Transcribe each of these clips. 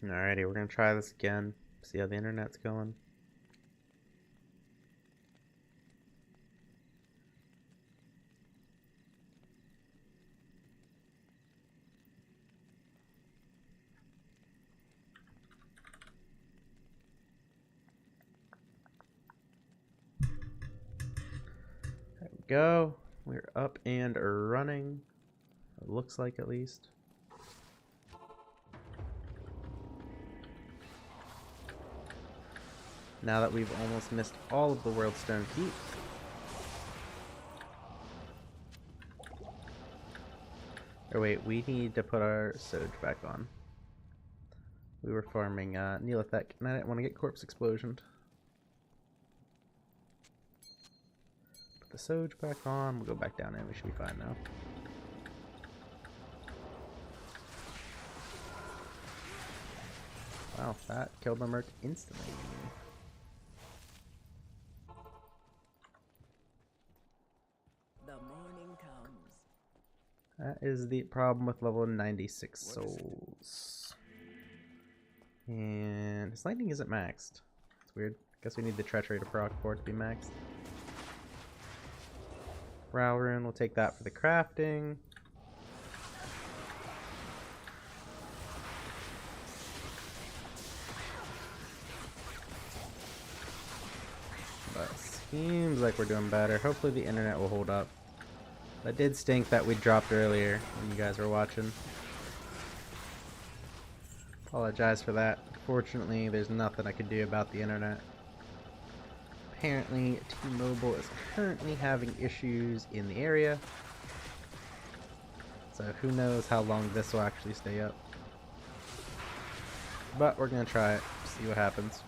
Alrighty, we're gonna try this again. See how the internet's going. There we go. We're up and running. It looks like, at least. Now that we've almost missed all of the World Stone Keep. Or wait, we need to put our Soj back on. We were farming Neolithek, and I didn't want to get Corpse Explosioned. Put the Soj back on, we'll go back down in, we should be fine now. Wow, that killed the Merc instantly. That is the problem with level 96 souls. And his lightning isn't maxed. It's weird. Guess we need the treachery to proc for it to be maxed. Brow rune, we'll take that for the crafting. But it seems like we're doing better. Hopefully the internet will hold up. That did stink that we dropped earlier when you guys were watching. Apologize for that. Fortunately, there's nothing I could do about the internet. Apparently, T-Mobile is currently having issues in the area. So who knows how long this will actually stay up. But we're gonna try it, see what happens.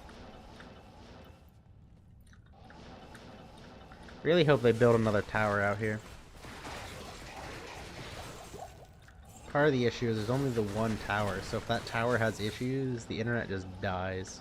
Really hope they build another tower out here. Part of the issue is there's only the one tower, so if that tower has issues, the internet just dies.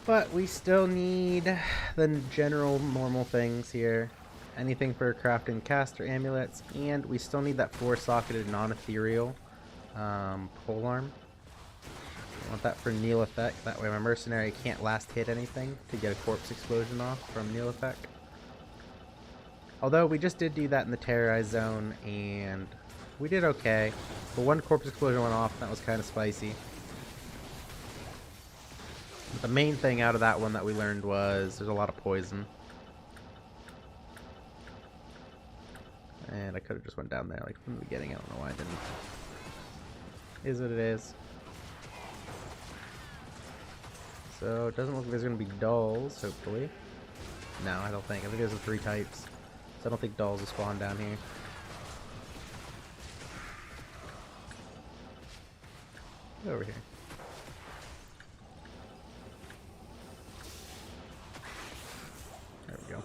But we still need the general normal things here. Anything for crafting caster amulets, and we still need that 4-socketed non-ethereal polearm. I want that for Neolithek, that way my mercenary can't last hit anything to get a corpse explosion off from Neolithek. Although we just did do that in the terrorized zone, and we did okay. But one corpse explosion went off, and that was kind of spicy. The main thing out of that one that we learned was there's a lot of poison. And I could have just went down there like from the beginning. I don't know why I didn't. It is what it is. So it doesn't look like there's going to be dolls, hopefully. No, I don't think. I think there's the 3 types. So I don't think dolls will spawn down here. Get over here. There we go.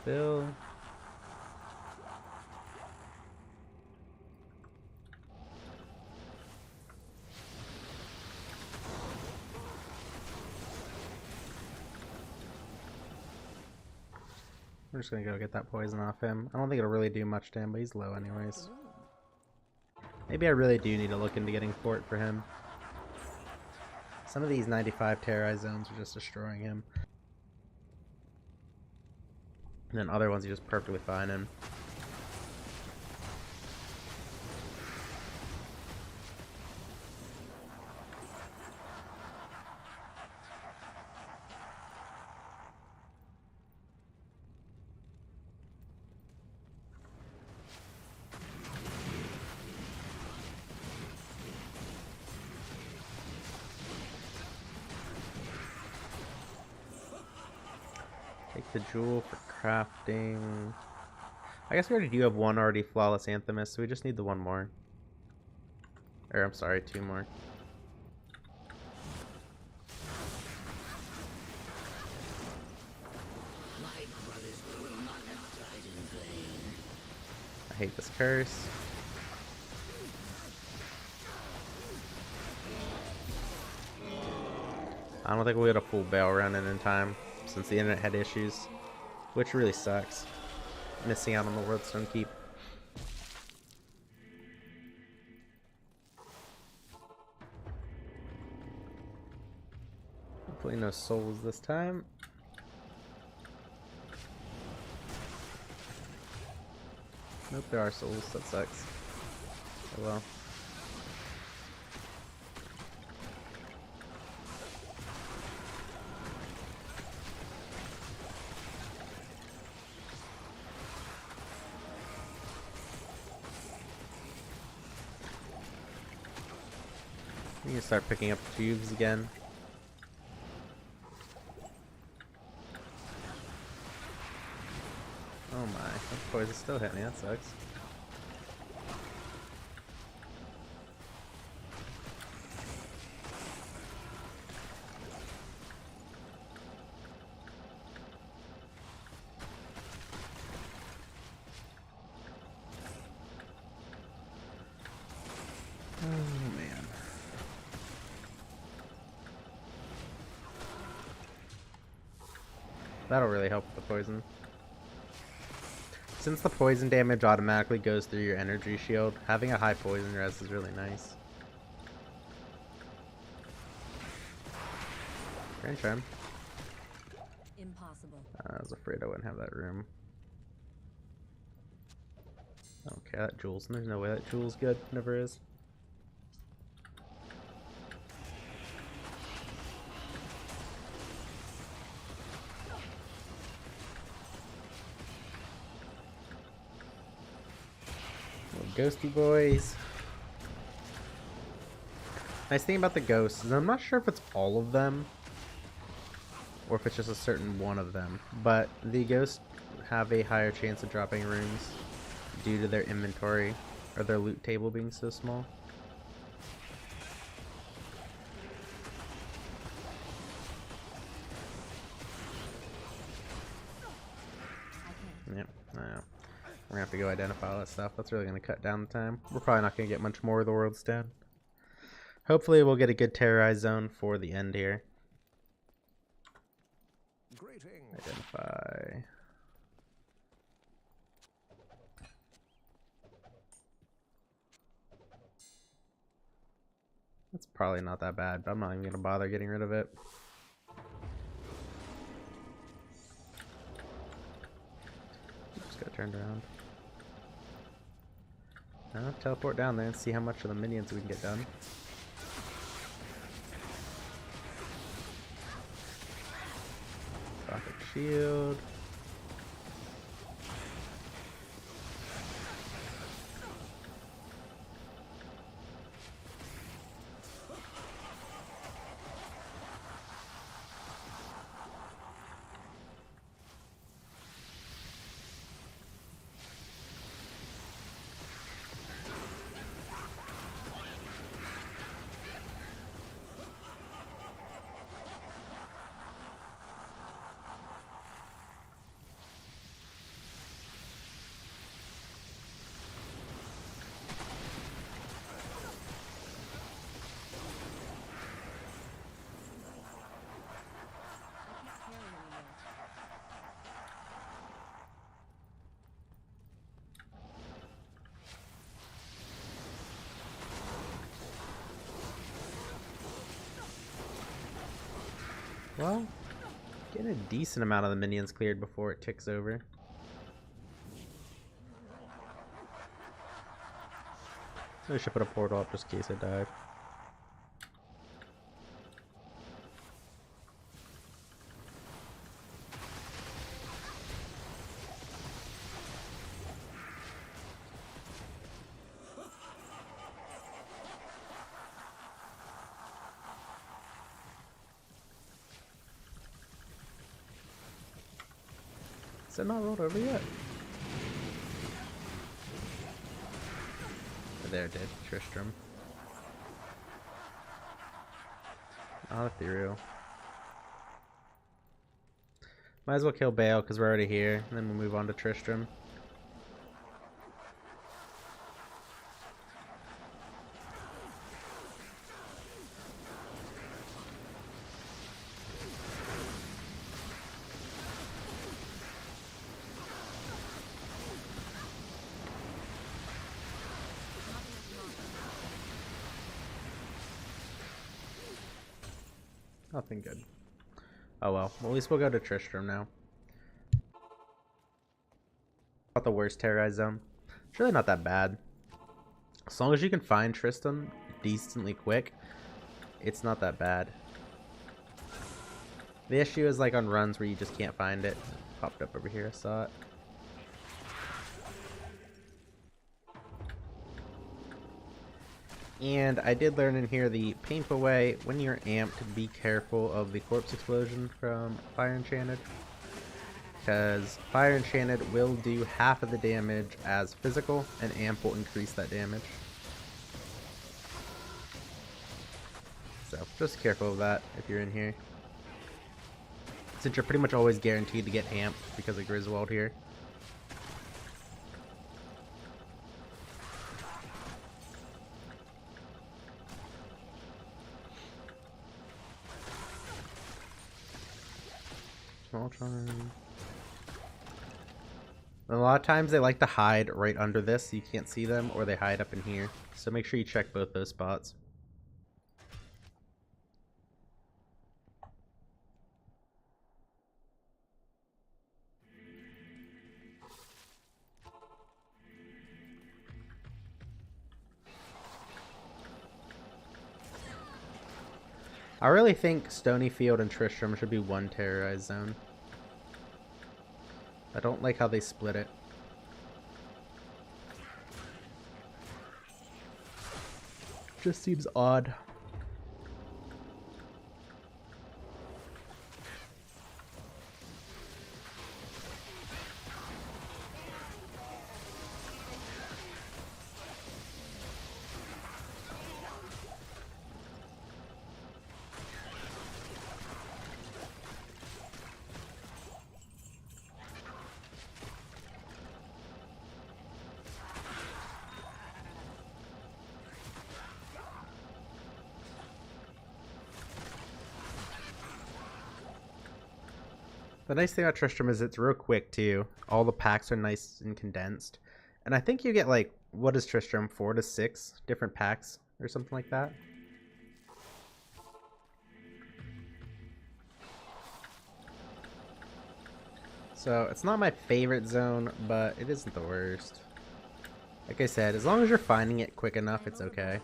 Bill. We're just gonna go get that poison off him. I don't think it'll really do much to him, but he's low anyways. Maybe I really do need to look into getting fort for him. Some of these 95 terrorized zones are just destroying him. And then other ones are just perfectly fine in. Keep the jewel for crafting. I guess we already do have one already flawless anthemist, so we just need the one more. Or I'm sorry, two more. I hate this curse. I don't think we'll get a full bail run in time, since the internet had issues, which really sucks. Missing out on the Worldstone Keep. Hopefully no souls this time. Nope, there are souls. That sucks. Oh well. We can start picking up cubes again. Oh my, that poison still hit me, that sucks. Oh man. That'll really help with the poison. Since the poison damage automatically goes through your energy shield, having a high poison res is really nice. Rain charm. Impossible. I was afraid I wouldn't have that room. Okay, that jewel's. There's no way that jewel's good. Never is. Ghosty boys. Nice thing about the ghosts is I'm not sure if it's all of them or if it's just a certain one of them, but the ghosts have a higher chance of dropping runes due to their inventory or their loot table being so small. Yep, I know. We're gonna have to go identify all that stuff. That's really gonna cut down the time. We're probably not gonna get much more of the world's dead. Hopefully we'll get a good terrorized zone for the end here. Greetings. Identify. That's probably not that bad, but I'm not even gonna bother getting rid of it. Just got turned around. Teleport down there and see how much of the minions we can get done. Gothic shield. Well, getting a decent amount of the minions cleared before it ticks over. I should put a portal up just in case I die. Is it not rolled over yet? Oh, there it did. Tristram. Not ethereal. Might as well kill Bale because we're already here, and then we'll move on to Tristram. Nothing good. Oh well. Well, at least we'll go to Tristram now. Not the worst terrorized zone. It's really not that bad. As long as you can find Tristram decently quick, it's not that bad. The issue is like on runs where you just can't find it. It popped up over here, I saw it. And I did learn in here the painful way, when you're amped, be careful of the corpse explosion from Fire Enchanted. Because Fire Enchanted will do half of the damage as physical, and amp will increase that damage. So, just careful of that if you're in here. Since you're pretty much always guaranteed to get amped because of Griswold here. Small charm. A lot of times they like to hide right under this so you can't see them, or they hide up in here. So make sure you check both those spots. I really think Stonyfield and Tristram should be one terrorized zone. I don't like how they split it. Just seems odd. The nice thing about Tristram is it's real quick too. All the packs are nice and condensed. And I think you get like, what is Tristram, 4 to 6 different packs or something like that? So it's not my favorite zone, but it isn't the worst. Like I said, as long as you're finding it quick enough, it's okay.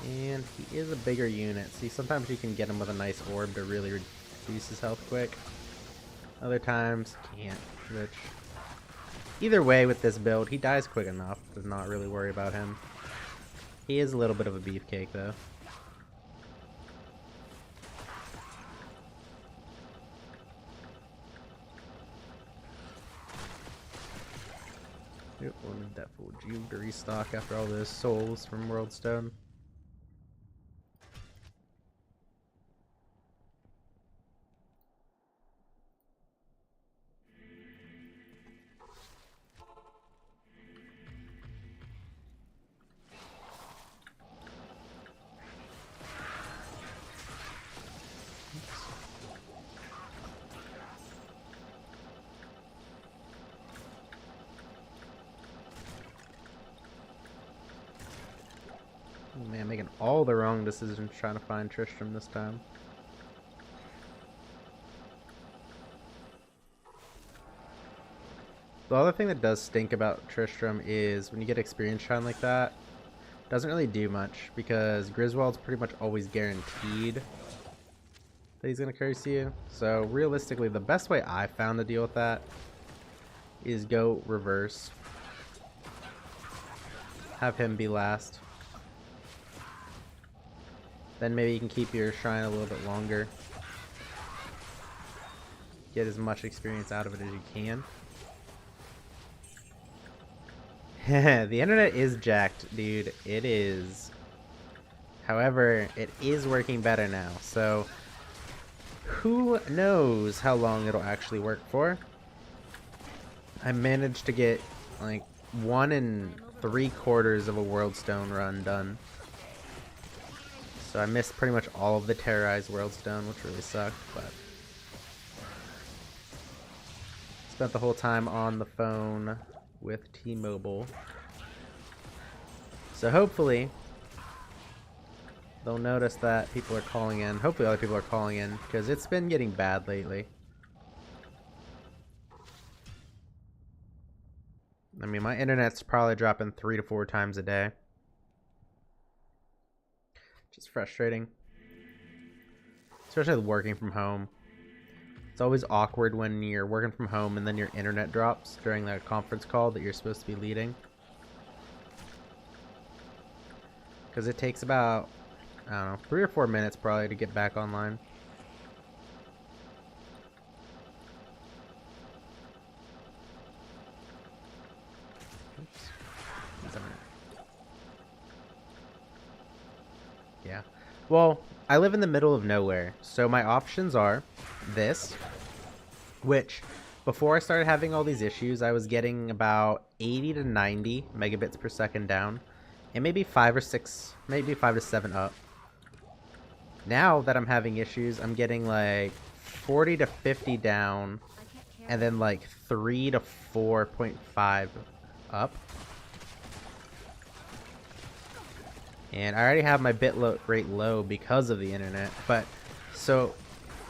And he is a bigger unit. See, sometimes you can get him with a nice orb to really reduce his health quick. Other times, can't, which... Either way with this build, he dies quick enough to not really worry about him. He is a little bit of a beefcake, though. Yep, we'll need that full Juve to restock after all those souls from Worldstone. Oh man, making all the wrong decisions trying to find Tristram this time. The other thing that does stink about Tristram is when you get experience shine like that, it doesn't really do much because Griswold's pretty much always guaranteed that he's going to curse you. So realistically, the best way I found to deal with that is go reverse. Have him be last. Then maybe you can keep your shrine a little bit longer. Get as much experience out of it as you can. The internet is jacked, dude. It is. However, it is working better now, so who knows how long it'll actually work for. I managed to get like 1 3/4 of a World Stone run done. So I missed pretty much all of the terrorized World Stone, which really sucked, but spent the whole time on the phone with T-Mobile. So hopefully they'll notice that people are calling in. Hopefully other people are calling in, because it's been getting bad lately. I mean, my internet's probably dropping 3 to 4 times a day. Just frustrating. Especially working from home. It's always awkward when you're working from home and then your internet drops during that conference call that you're supposed to be leading. Because it takes about, I don't know, 3 or 4 minutes probably to get back online. Yeah. Well, I live in the middle of nowhere, so my options are this, which before I started having all these issues, I was getting about 80 to 90 megabits per second down, and maybe 5 or 6, maybe 5 to 7 up. Now that I'm having issues, I'm getting like 40 to 50 down, and then like 3 to 4.5 up. And I already have my bit rate low because of the internet. But, so,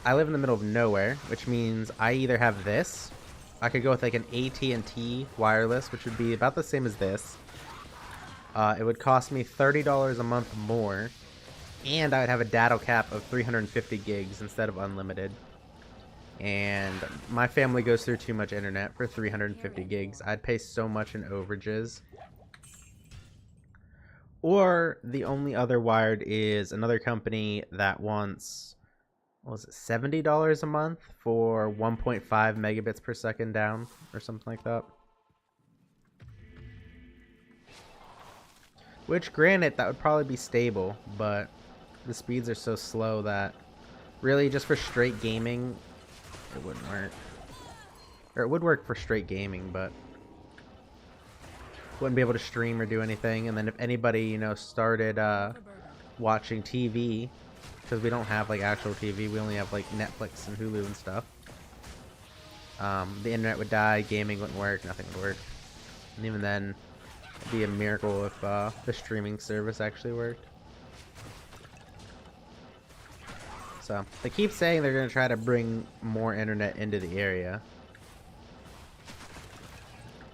I live in the middle of nowhere, which means I either have this. I could go with like an AT&T wireless, which would be about the same as this. It would cost me $30 a month more. And I would have a data cap of 350 gigs instead of unlimited. And my family goes through too much internet for 350 gigs. I'd pay so much in overages. Or the only other wired is another company that wants, what was it, $70 a month for 1.5 megabits per second down or something like that. Which, granted, that would probably be stable, but the speeds are so slow that really just for straight gaming, it wouldn't work. Or it would work for straight gaming, but wouldn't be able to stream or do anything. And then if anybody, you know, started watching TV, because we don't have like actual TV, we only have like Netflix and Hulu and stuff, the internet would die, gaming wouldn't work, nothing would work. And even then, it'd be a miracle if the streaming service actually worked. So they keep saying they're going to try to bring more internet into the area,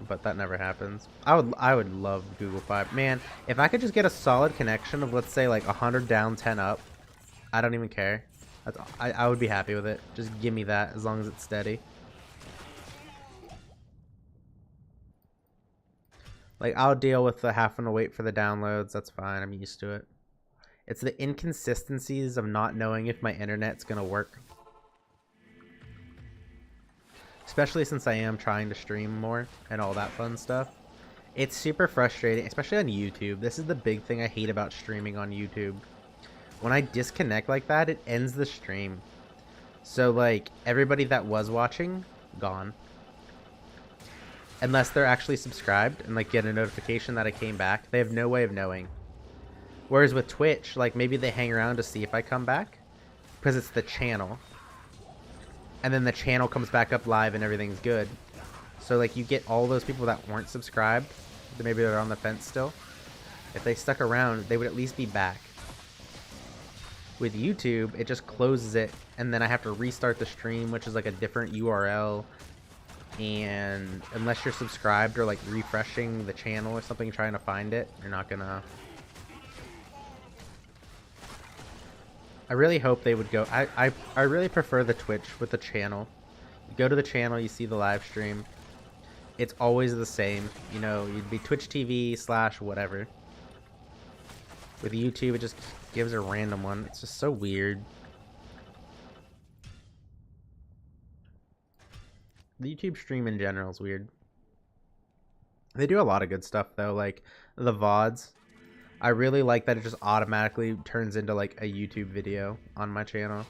but that never happens. I would love Google Fiber. Man, if I could just get a solid connection of, let's say, like 100 down, 10 up, I don't even care. I would be happy with it. Just give me that as long as it's steady. Like, I'll deal with the having to wait for the downloads. That's fine. I'm used to it. It's the inconsistencies of not knowing if my internet's gonna work. Especially since I am trying to stream more and all that fun stuff. It's super frustrating, especially on YouTube. This is the big thing I hate about streaming on YouTube. When I disconnect like that, it ends the stream. So, like, everybody that was watching, gone. Unless they're actually subscribed and, like, get a notification that I came back. They have no way of knowing. Whereas with Twitch, like, maybe they hang around to see if I come back. Because it's the channel. And then the channel comes back up live and everything's good. So, like, you get all those people that weren't subscribed, that maybe they're on the fence still. If they stuck around, they would at least be back. With YouTube, it just closes it, and then I have to restart the stream, which is like a different URL. And unless you're subscribed or like refreshing the channel or something, trying to find it, you're not gonna. I really hope they would go. I really prefer the Twitch with the channel. You go to the channel, you see the live stream. it's always the same. You know, you'd be Twitch TV / whatever. With YouTube, it just gives a random one. It's just so weird. The YouTube stream in general is weird. They do a lot of good stuff though, like the VODs. I really like that it just automatically turns into like a YouTube video on my channel.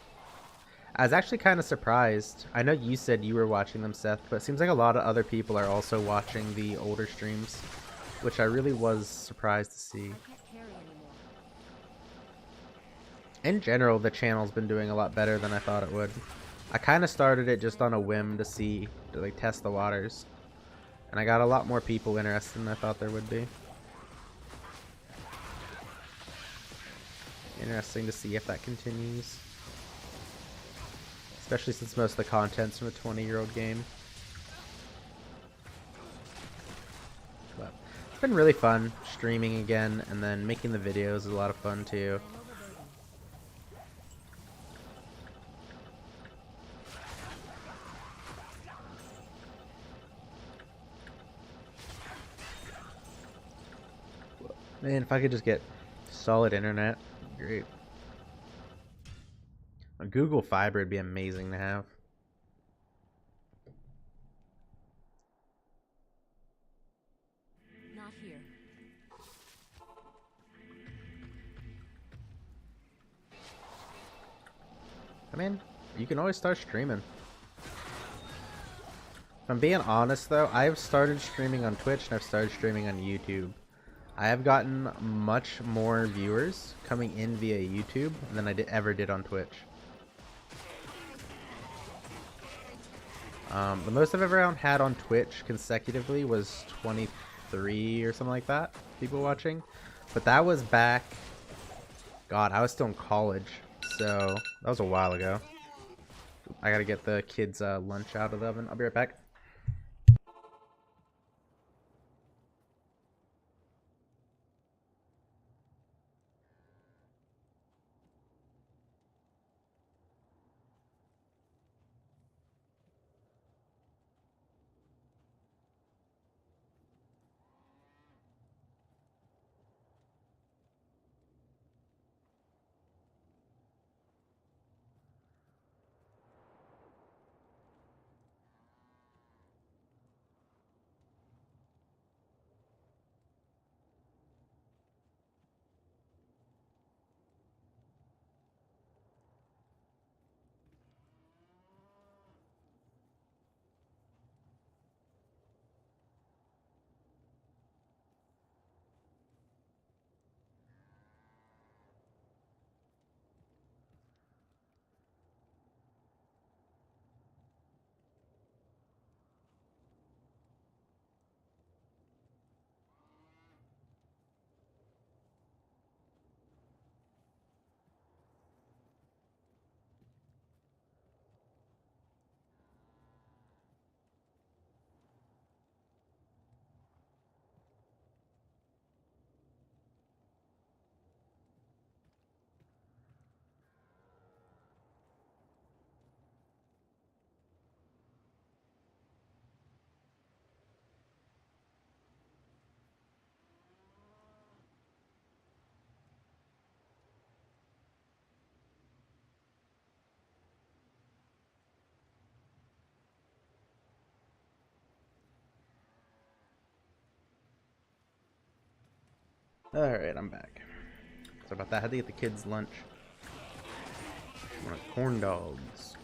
I was actually kind of surprised. I know you said you were watching them, Seth, but it seems like a lot of other people are also watching the older streams, which I really was surprised to see. In general, the channel's been doing a lot better than I thought it would. I kind of started it just on a whim to like test the waters. And I got a lot more people interested than I thought there would be. Interesting to see if that continues. Especially since most of the content's from a 20-year-old game. But it's been really fun streaming again, and then making the videos is a lot of fun too. Man, if I could just get solid internet, great. A Google Fiber would be amazing to have. Not here. I mean, you can always start streaming. If I'm being honest though, I've started streaming on Twitch and I've started streaming on YouTube. I have gotten much more viewers coming in via YouTube than I ever did on Twitch. The most I've ever had on Twitch consecutively was 23 or something like that, people watching. But that was back, God, I was still in college, so that was a while ago. I gotta get the kids' lunch out of the oven. I'll be right back. Alright, I'm back. So about that, I had to get the kids' lunch. I want corn dogs.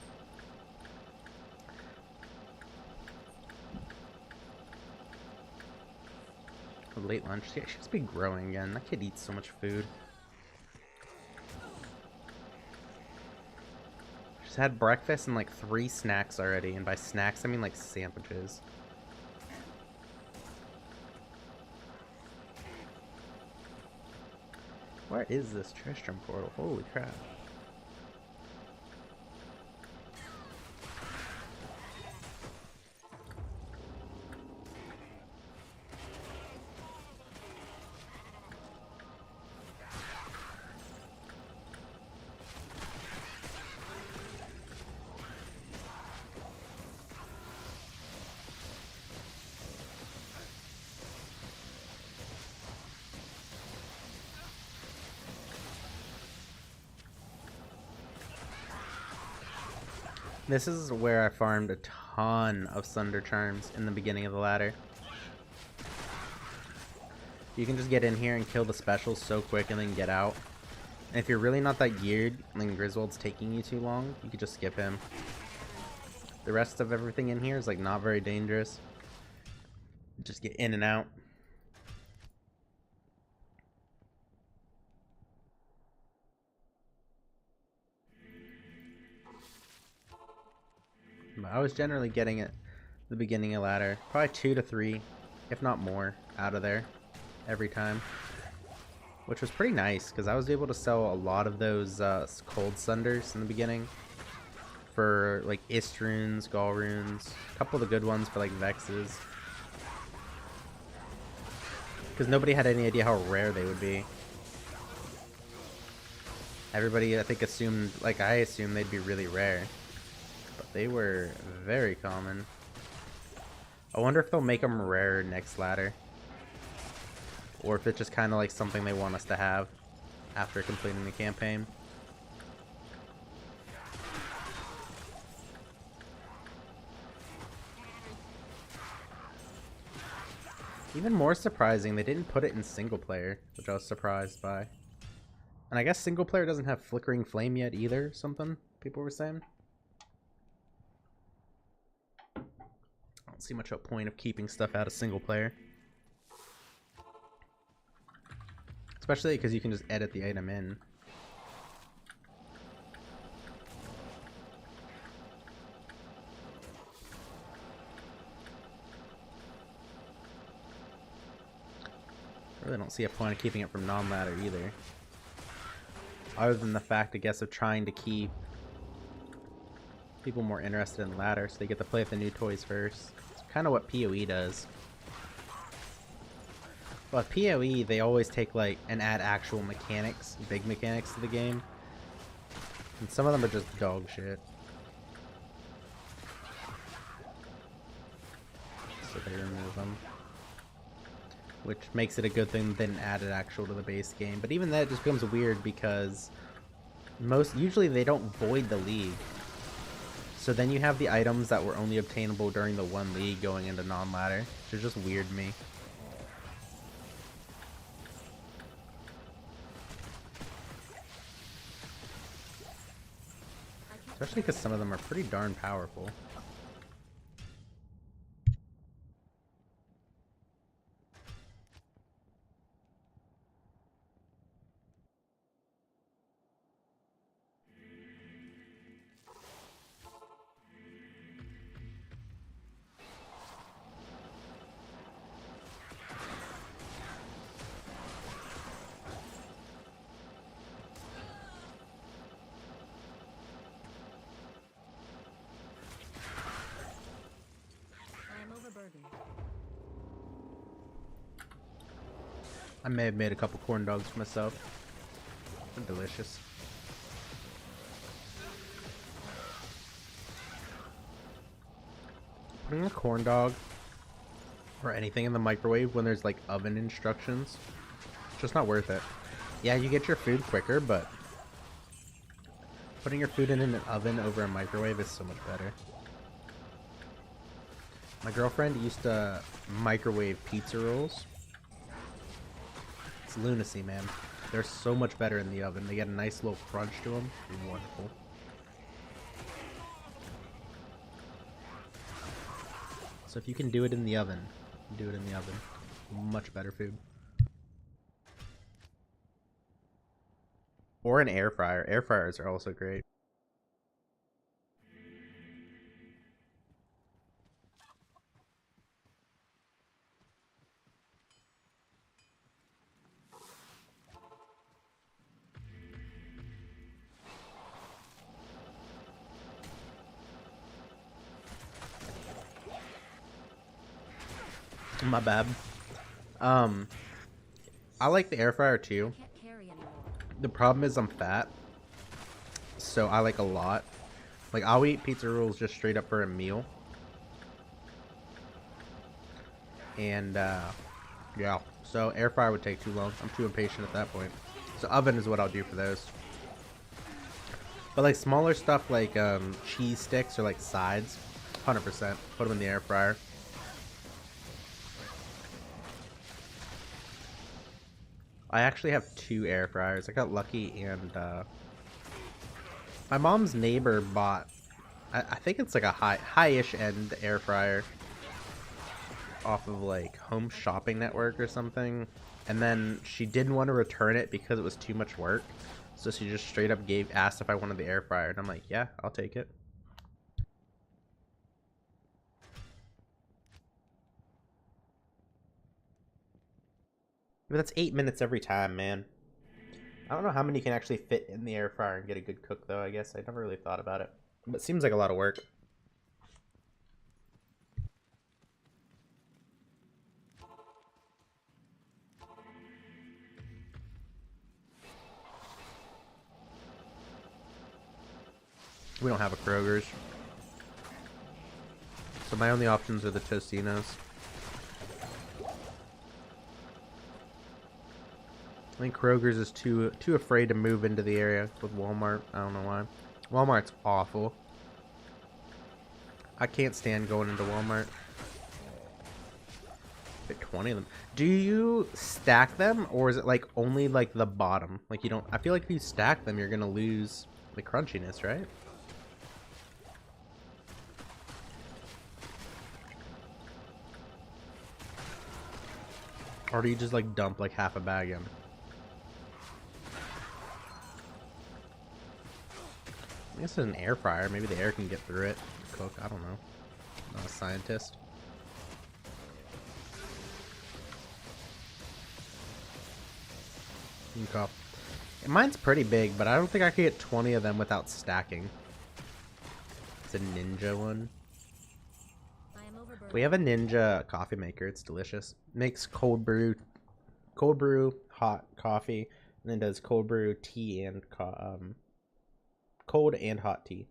A late lunch. Yeah, she must be growing again. That kid eats so much food. She's had breakfast and like 3 snacks already, and by snacks I mean like sandwiches. Where is this Tristram portal? Holy crap. This is where I farmed a ton of Sunder Charms in the beginning of the ladder. You can just get in here and kill the specials so quick and then get out. And if you're really not that geared and then Griswold's taking you too long, you could just skip him. The rest of everything in here is like not very dangerous. Just get in and out. But I was generally getting it the beginning of ladder. Probably 2 to 3, if not more, out of there every time. Which was pretty nice, because I was able to sell a lot of those cold Sunders in the beginning. For like Ist runes, Gaul runes, a couple of the good ones for like Vexes. Because nobody had any idea how rare they would be. Everybody, I think, assumed, like I assumed, they'd be really rare. But they were very common. I wonder if they'll make them rare next ladder. Or if it's just kind of like something they want us to have after completing the campaign. Even more surprising, they didn't put it in single player, which I was surprised by. And I guess single player doesn't have Flickering Flame yet either, something people were saying. I don't see much of a point of keeping stuff out of single player. Especially because you can just edit the item in. I really don't see a point of keeping it from non-ladder either. Other than the fact, I guess, of trying to keep people more interested in ladder so they get to play with the new toys first. It's kind of what PoE does. But PoE, they always take like and add actual mechanics, big mechanics to the game. And some of them are just dog shit. So they remove them. Which makes it a good thing they didn't add it actual to the base game. But even that just becomes weird because usually they don't void the league. So then you have the items that were only obtainable during the one league going into non-ladder, which is just weird to me. Especially because some of them are pretty darn powerful. I may have made a couple corn dogs for myself. They're delicious. Putting a corn dog or anything in the microwave when there's like oven instructions, it's just not worth it. Yeah, you get your food quicker, but putting your food in an oven over a microwave is so much better. My girlfriend used to microwave pizza rolls. It's lunacy, man. They're so much better in the oven. They get a nice little crunch to them. They're wonderful. So if you can do it in the oven, do it in the oven. Much better food. Or an air fryer. Air fryers are also great. My bad. I like the air fryer too. The problem is I'm fat, so I like a lot. Like I'll eat pizza rolls just straight up for a meal. And yeah, so air fryer would take too long. I'm too impatient at that point. So oven is what I'll do for those. But like smaller stuff like cheese sticks or like sides, 100%. Put them in the air fryer. I actually have 2 air fryers. I got lucky, and my mom's neighbor bought, I think it's like a high-ish end air fryer off of like Home Shopping Network or something, and then she didn't want to return it because it was too much work, so she just straight up asked if I wanted the air fryer, and I'm like, yeah, I'll take it. But that's 8 minutes every time, man. I don't know how many can actually fit in the air fryer and get a good cook, though. I guess I never really thought about it, but it seems like a lot of work. We don't have a Kroger's, so my only options are the Tostinos. I think Kroger's is too afraid to move into the area with Walmart. I don't know why. Walmart's awful. I can't stand going into Walmart. Get 20 of them. Do you stack them, or is it like only like the bottom? Like you don't. I feel like if you stack them, you're gonna lose the crunchiness, right? Or do you just like dump like half a bag in? I guess it's an air fryer. Maybe the air can get through it. Cook. I don't know. I'm not a scientist. Okay. Mine's pretty big, but I don't think I could get 20 of them without stacking. It's a Ninja one. We have a Ninja coffee maker. It's delicious. Makes cold brew, hot coffee, and then does cold brew tea and cold and hot tea.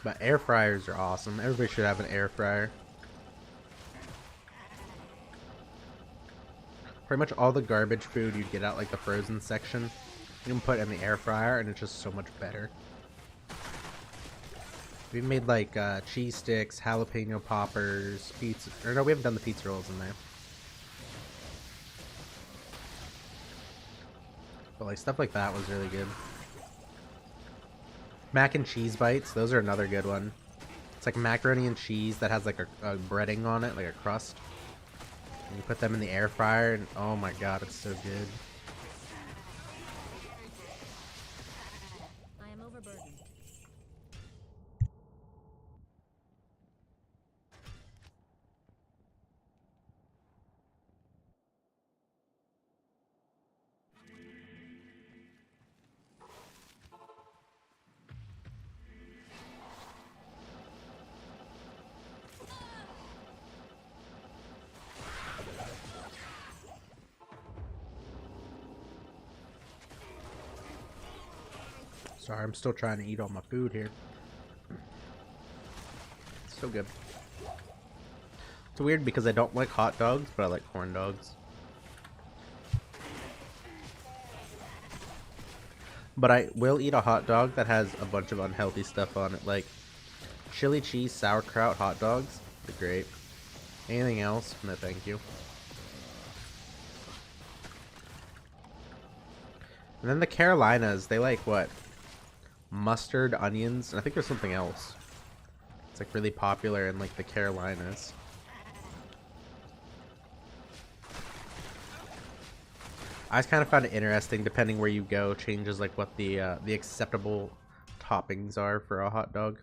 But air fryers are awesome. Everybody should have an air fryer. Pretty much all the garbage food you get out like the frozen section, you can put in the air fryer and it's just so much better. We made like cheese sticks, jalapeno poppers, pizza. Or no, we haven't done the pizza rolls in there. But like stuff like that was really good. Mac and cheese bites, those are another good one. It's like macaroni and cheese that has like a breading on it, like a crust. And you put them in the air fryer and oh my god, it's so good. I am overburdened. Sorry, I'm still trying to eat all my food here. So good. It's weird because I don't like hot dogs, but I like corn dogs. But I will eat a hot dog that has a bunch of unhealthy stuff on it, like chili cheese sauerkraut hot dogs. They're great. Anything else? No, thank you. And then the Carolinas, they like what? Mustard, onions, and I think there's something else. It's like really popular in like the Carolinas. I just kind of found it interesting. Depending where you go, changes like what the acceptable toppings are for a hot dog.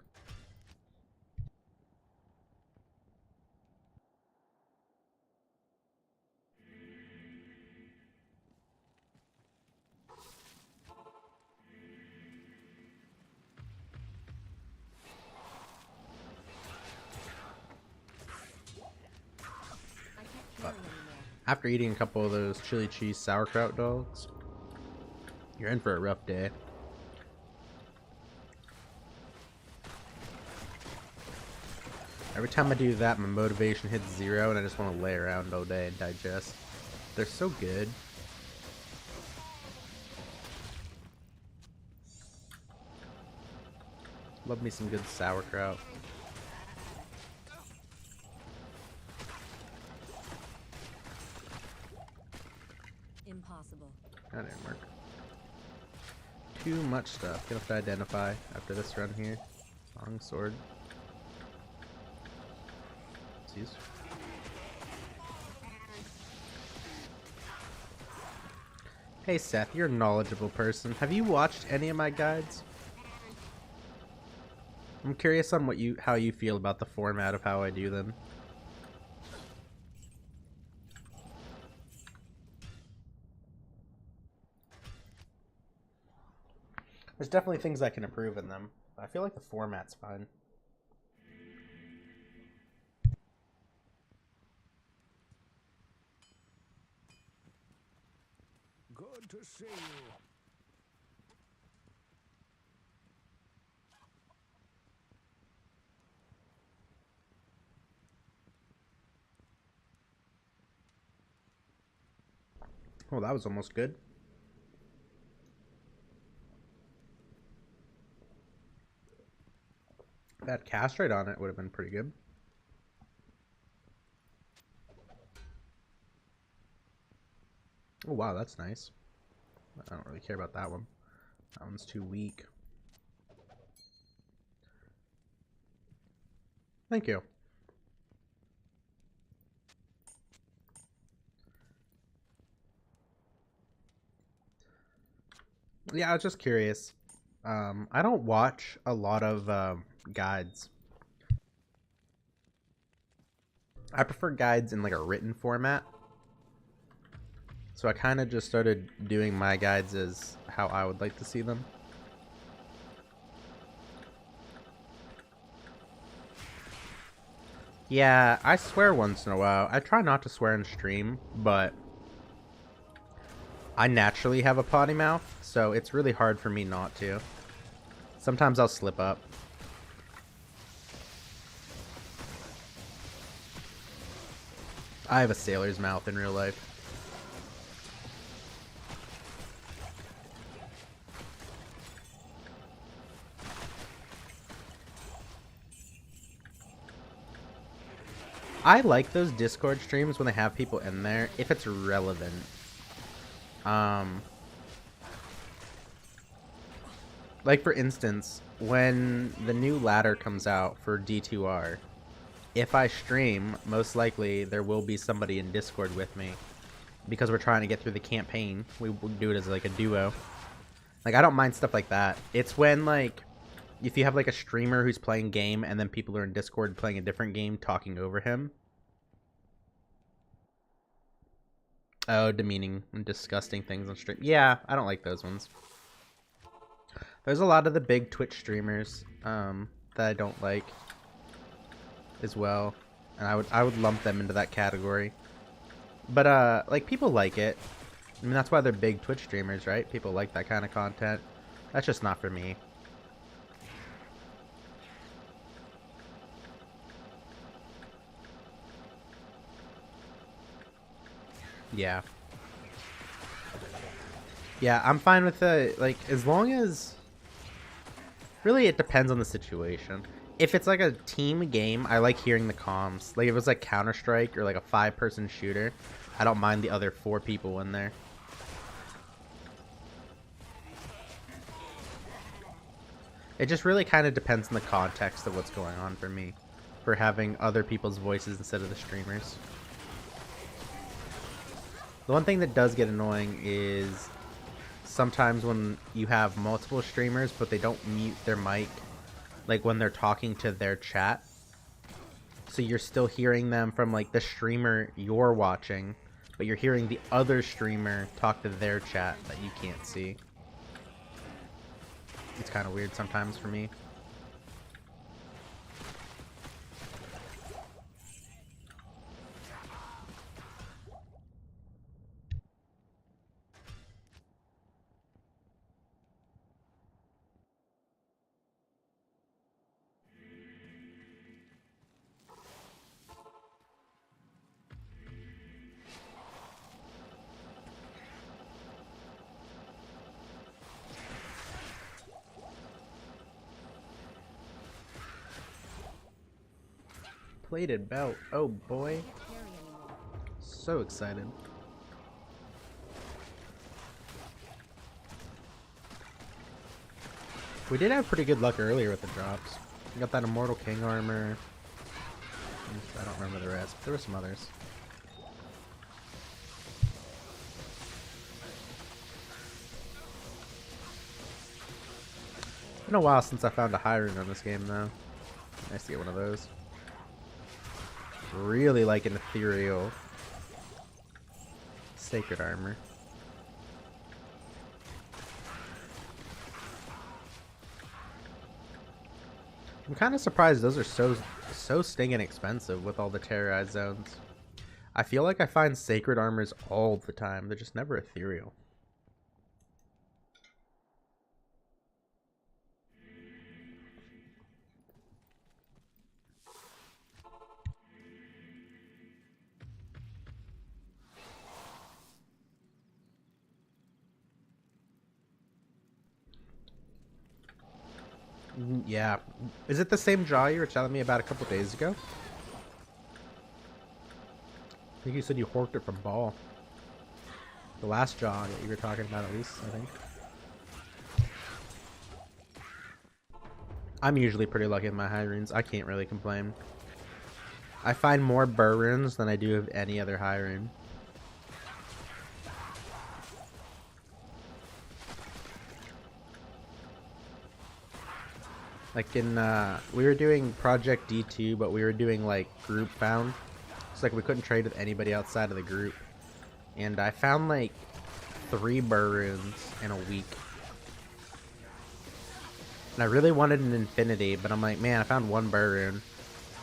After eating a couple of those chili cheese sauerkraut dogs, you're in for a rough day. Every time I do that, my motivation hits 0 and I just want to lay around all day and digest. They're so good. Love me some good sauerkraut. Impossible. That didn't work. Too much stuff. Gonna have to identify after this run here. Long sword. Jeez. Hey Seth, you're a knowledgeable person. Have you watched any of my guides? I'm curious on how you feel about the format of how I do them. There's definitely things I can improve in them. I feel like the format's fine. Good to see you. Oh, that was almost good. If that cast rate on it would have been pretty good. Oh wow, that's nice. I don't really care about that one. That one's too weak. Thank you. Yeah, I was just curious. I don't watch a lot of guides. I prefer guides in like a written format. So I kind of just started doing my guides as how I would like to see them. Yeah, I swear once in a while. I try not to swear in stream, but I naturally have a potty mouth, so it's really hard for me not to. Sometimes I'll slip up. I have a sailor's mouth in real life. I like those Discord streams when they have people in there, if it's relevant. Like for instance, when the new ladder comes out for D2R, if I stream, most likely there will be somebody in Discord with me. Because we're trying to get through the campaign. We will do it as like a duo. Like, I don't mind stuff like that. It's when, like, if you have like a streamer who's playing game and then people are in Discord playing a different game talking over him. Oh, demeaning and disgusting things on stream. Yeah, I don't like those ones. There's a lot of the big Twitch streamers that I don't like as well, and I would lump them into that category. But like, people like it. I mean, that's why they're big Twitch streamers, right? People like that kind of content. That's just not for me. Yeah. Yeah, I'm fine with the, like, as long as... Really, it depends on the situation. If it's like a team game, I like hearing the comms. Like, if it's like Counter-Strike or like a 5-person shooter, I don't mind the other 4 people in there. It just really kind of depends on the context of what's going on for me, for having other people's voices instead of the streamers. The one thing that does get annoying is sometimes when you have multiple streamers but they don't mute their mic, like when they're talking to their chat, so you're still hearing them from like the streamer you're watching, but you're hearing the other streamer talk to their chat that you can't see. It's kind of weird sometimes for me. Plated belt. Oh boy. So excited. We did have pretty good luck earlier with the drops. We got that Immortal King armor. I don't remember the rest, but there were some others. It's been a while since I found a high rune on this game, though. Nice to get one of those. Really like an ethereal sacred armor. I'm kind of surprised those are so stinking expensive with all the terrorized zones. I feel like I find sacred armors all the time. They're just never ethereal. Yeah. Is it the same jaw you were telling me about a couple days ago? I think you said you horked it from Ball. The last jaw that you were talking about, at least, I think. I'm usually pretty lucky with my high runes. I can't really complain. I find more burr runes than I do of any other high rune. Like in, we were doing Project D2, but we were doing like group found. It's like we couldn't trade with anybody outside of the group. And I found like 3 burr runes in a week. And I really wanted an infinity, but I'm like, man, I found 1 burr rune.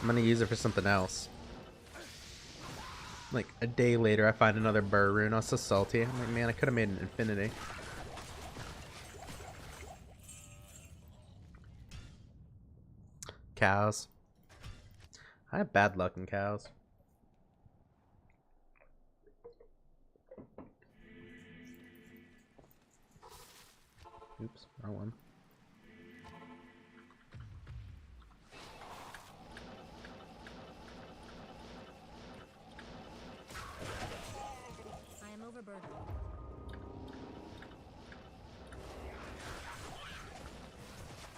I'm gonna use it for something else. Like a day later, I find another burr rune. I was so salty. I'm like, man, I could have made an infinity. Cows. I have bad luck in cows. Oops, wrong one. I am overburdened.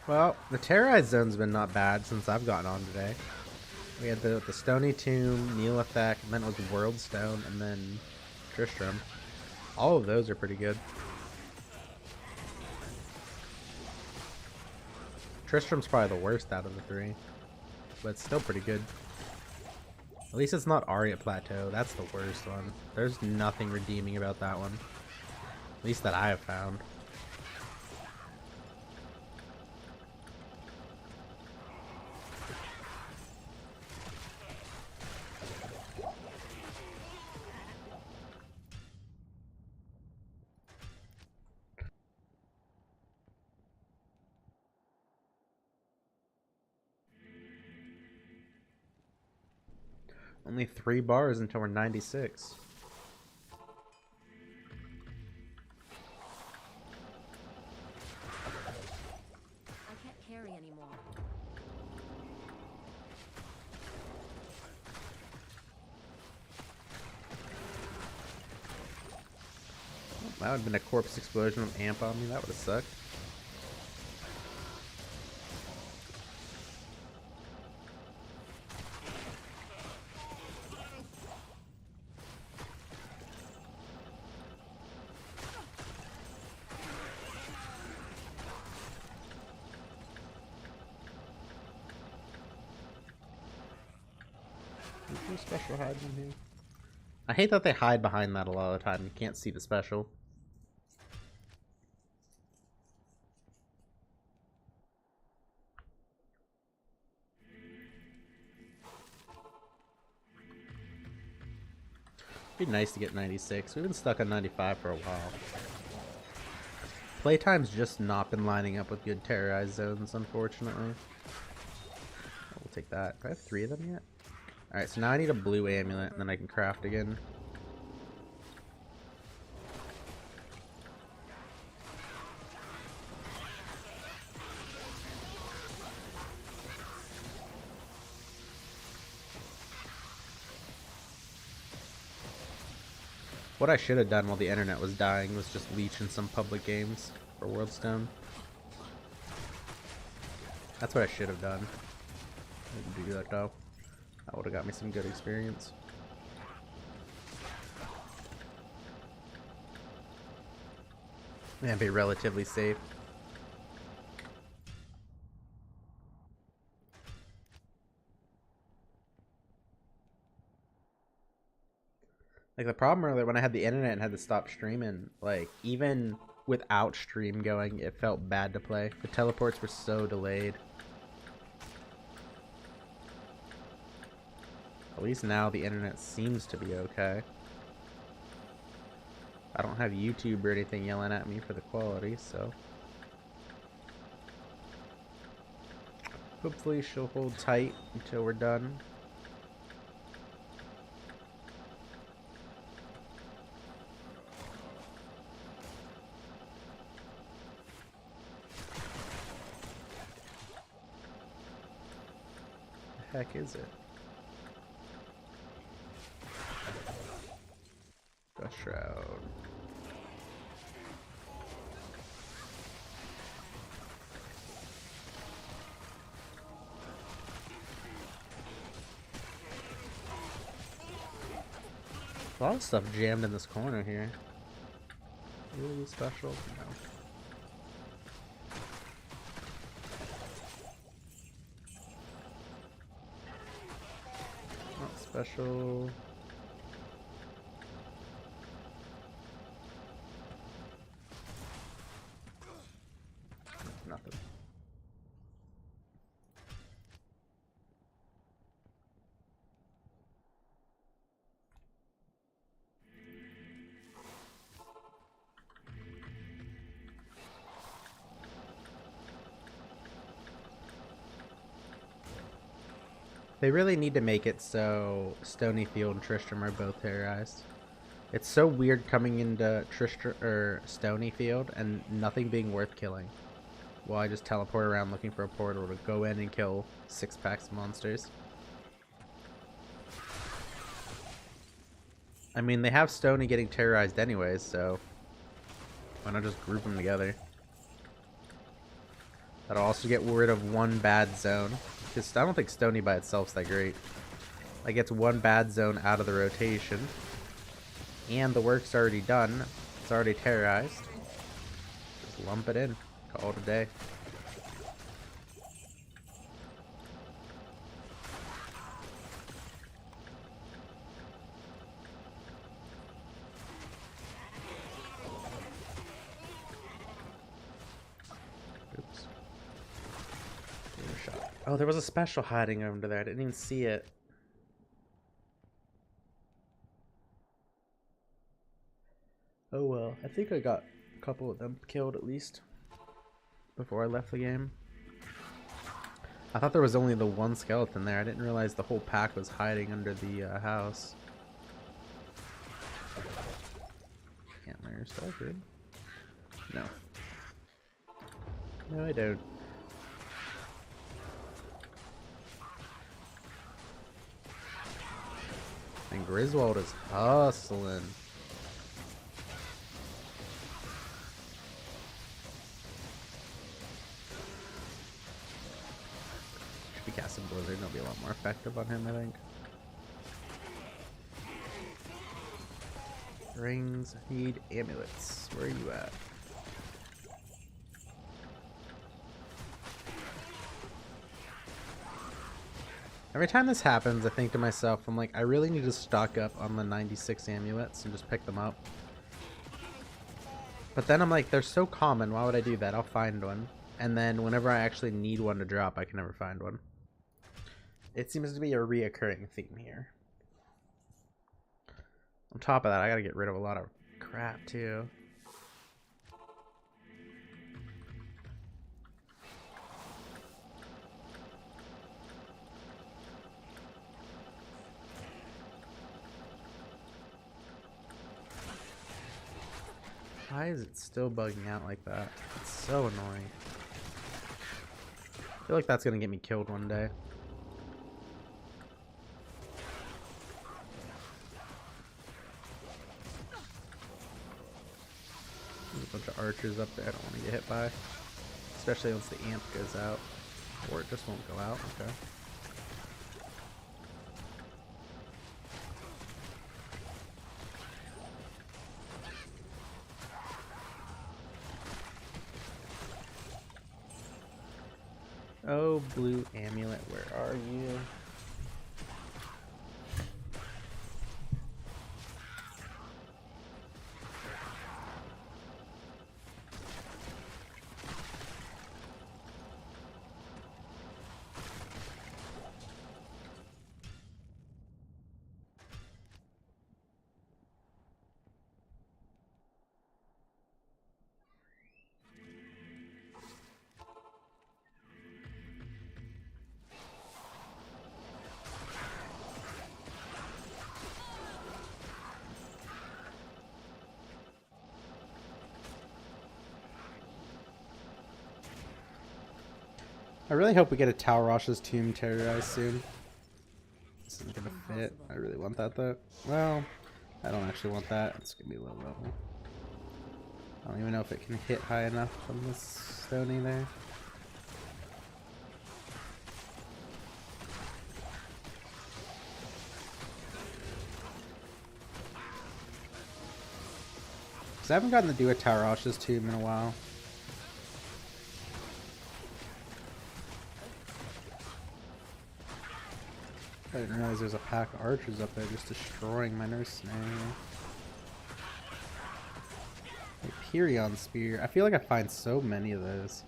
Well, the terrorized zone's been not bad since I've gotten on today. We had the Stony Tomb, Neolithek, and then it was World Stone, and then Tristram. All of those are pretty good. Tristram's probably the worst out of the 3, but it's still pretty good. At least it's not Ariat Plateau. That's the worst one. There's nothing redeeming about that one. At least that I have found. Only 3 bars until we're 96. I can't carry anymore. That would have been a corpse explosion with amp on me. That would have sucked. Is there a special hide in here? I hate that they hide behind that a lot of the time. You can't see the special. It'd be nice to get 96. We've been stuck on 95 for a while. Playtime's just not been lining up with good terrorized zones, unfortunately. We'll take that. Do I have 3 of them yet? Alright, so now I need a blue amulet, and then I can craft again. What I should have done while the internet was dying was just leech in some public games for Worldstone. That's what I should have done. I didn't do that though. That would have got me some good experience. And be relatively safe. Like the problem earlier when I had the internet and had to stop streaming, like even without stream going, it felt bad to play. The teleports were so delayed. At least now the internet seems to be okay. I don't have YouTube or anything yelling at me for the quality, so hopefully she'll hold tight until we're done. The heck is it? The shroud. A lot of stuff jammed in this corner here. Really special? No. Not special. Nothing. They really need to make it so Stonyfield and Tristram are both terrorized. It's so weird coming into Tristram or Stonyfield and nothing being worth killing. While I just teleport around looking for a portal to go in and kill 6 packs of monsters. I mean, they have Stony getting terrorized anyways, so why not just group them together? That'll also get rid of one bad zone. Because I don't think Stony by itself is that great. Like, gets one bad zone out of the rotation. And the work's already done. It's already terrorized. Just lump it in. Call it a day. Oops. Shot. Oh, there was a special hiding under there. I didn't even see it. Oh well, I think I got a couple of them killed at least before I left the game. I thought there was only the one skeleton there. I didn't realize the whole pack was hiding under the house. Antlers, do I have good? No. No, I don't. And Griswold is hustling. Should be casting Blizzard, it'll be a lot more effective on him, I think. Rings need amulets. Where are you at? Every time this happens, I think to myself, I'm like, I really need to stock up on the 96 amulets and just pick them up. But then I'm like, they're so common, why would I do that? I'll find one. And then whenever I actually need one to drop, I can never find one. It seems to be a reoccurring theme here. On top of that, I gotta get rid of a lot of crap too. Why is it still bugging out like that? It's so annoying. I feel like that's gonna get me killed one day. archers up there I don't want to get hit by. Especially once the amp goes out. Or it just won't go out, okay. Oh, blue amulet, where are you? I really hope we get a Talrosh's Tomb terrorized soon. This isn't gonna fit. I really want that though. Well, I don't actually want that. It's gonna be low level. I don't even know if it can hit high enough from this stony there. Because I haven't gotten to do a Talrosh's Tomb in a while. I didn't realize there's a pack of archers up there just destroying my nurse snare. Hyperion Spear. I feel like I find so many of those.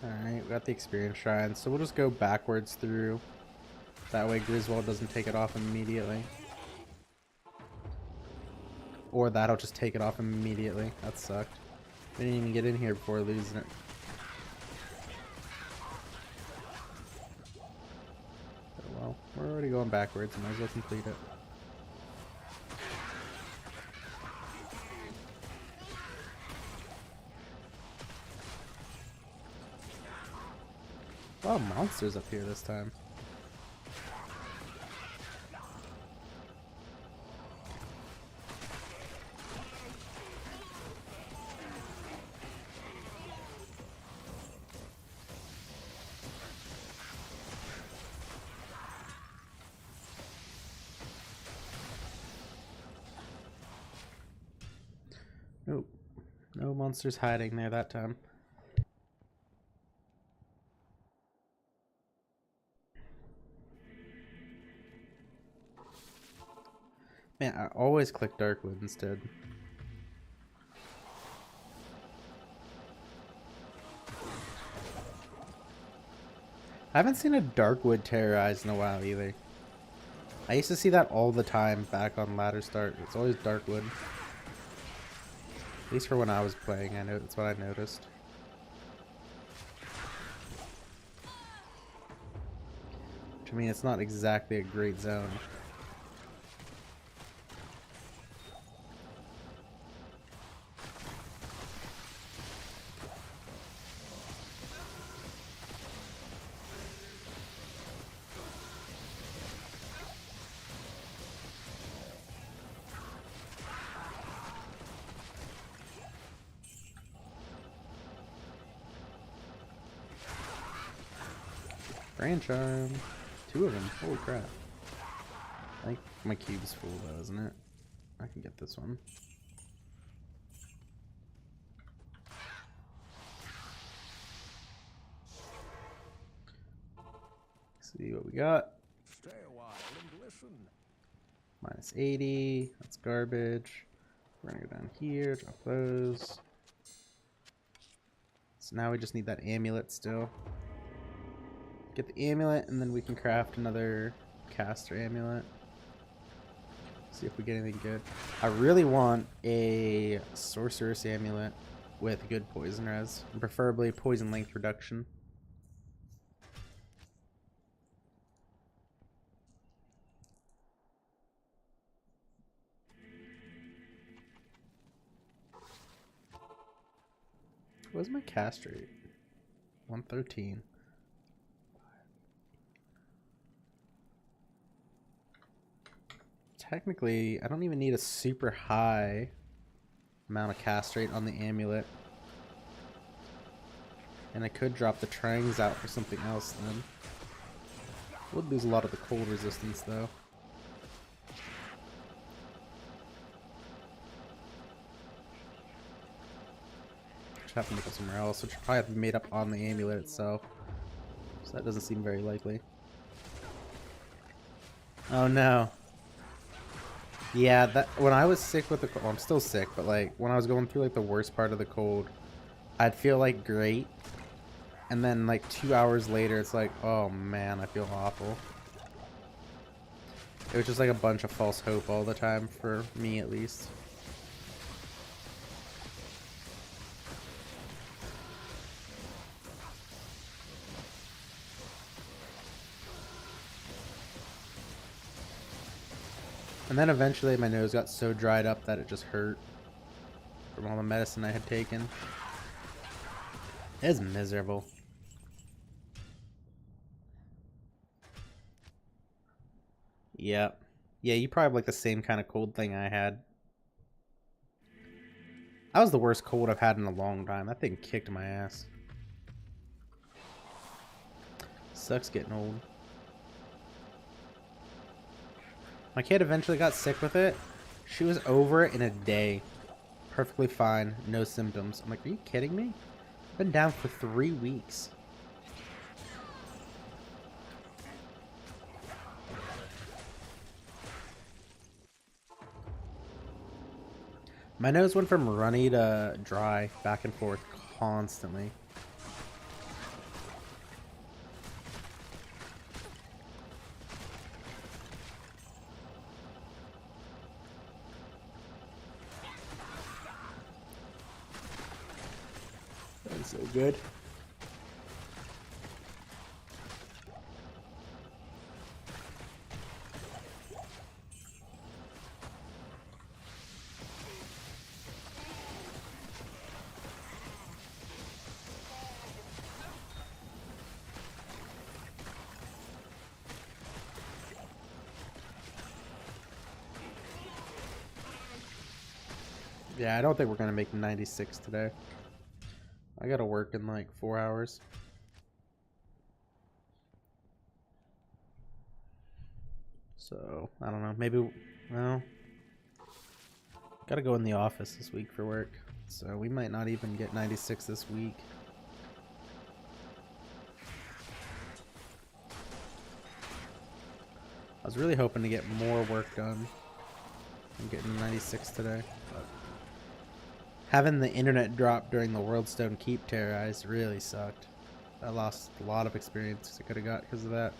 Alright, we got the experience shrine, so we'll just go backwards through. That way Griswold doesn't take it off immediately. Or that'll just take it off immediately. That sucked. We didn't even get in here before losing it. Oh well, we're already going backwards, might as well complete it. Oh, monsters up here this time. Nope. No monsters hiding there that time. Man, I always click Darkwood instead. I haven't seen a Darkwood terrorized in a while either. I used to see that all the time back on Ladder Start. It's always Darkwood. At least for when I was playing, I know that's what I noticed. Which, I mean, it's not exactly a great zone. Brand charm. 2 of them. Holy crap. I think my cube's full though, isn't it? I can get this one. See what we got. Stay a while and listen. Minus 80. That's garbage. We're gonna go down here, drop those. So now we just need that amulet still. Get the amulet, and then we can craft another caster amulet. See if we get anything good. I really want a sorceress amulet. with good poison res, and preferably poison length reduction. What's my cast rate? 113. Technically, I don't even need a super high amount of cast rate on the amulet. And I could drop the trangs out for something else then. Would lose a lot of the cold resistance though. Just have to make it somewhere else, which would probably have to be made up on the amulet itself. So that doesn't seem very likely. Oh no. Yeah, that when I was sick with the cold, well, I'm still sick, but like when I was going through like the worst part of the cold, I'd feel like great, and then like 2 hours later, it's like, oh man, I feel awful. It was just like a bunch of false hope all the time for me, at least. And then eventually my nose got so dried up that it just hurt from all the medicine I had taken. It was miserable. Yeah. Yeah, you probably have like the same kind of cold thing I had. That was the worst cold I've had in a long time. That thing kicked my ass. Sucks getting old. My kid eventually got sick with it. She was over it in a day. Perfectly fine. No symptoms. I'm like, are you kidding me? I've been down for 3 weeks. My nose went from runny to dry, back and forth constantly. That's so good. Yeah, I don't think we're gonna make 96 today. I gotta work in like 4 hours. So, I don't know. Maybe, well, gotta go in the office this week for work. So we might not even get 96 this week. I was really hoping to get more work done. I'm getting 96 today. But having the internet drop during the World Stone Keep terrorized really sucked. I lost a lot of experience I could have got because of that.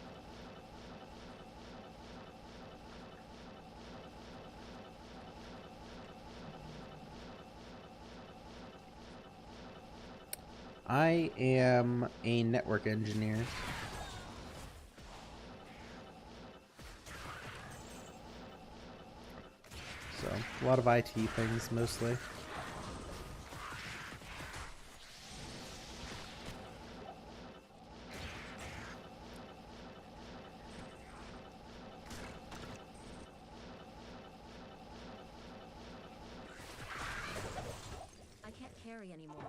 I am a network engineer. So, a lot of IT things mostly. I can't carry anymore.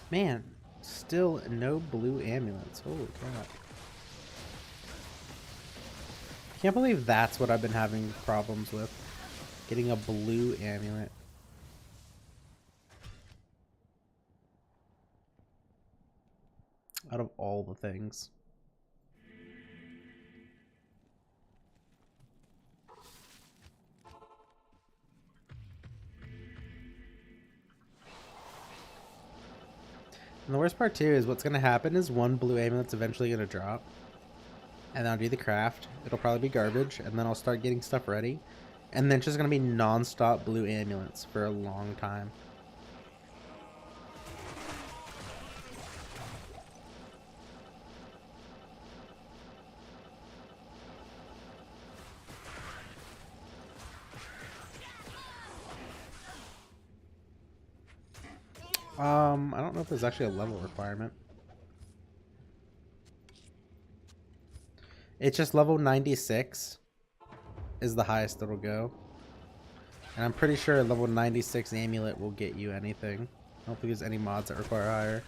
Man, still no blue ambulance. Holy crap. Can't believe that's what I've been having problems with. Getting a blue amulet. out of all the things. And the worst part too is what's going to happen is one blue amulet's eventually going to drop. And then I'll do the craft. It'll probably be garbage. And then I'll start getting stuff ready. And then it's just going to be non-stop blue ambulance for a long time. I don't know if there's actually a level requirement. It's just level 96 is the highest it'll go. And I'm pretty sure a level 96 amulet will get you anything. I don't think there's any mods that require higher.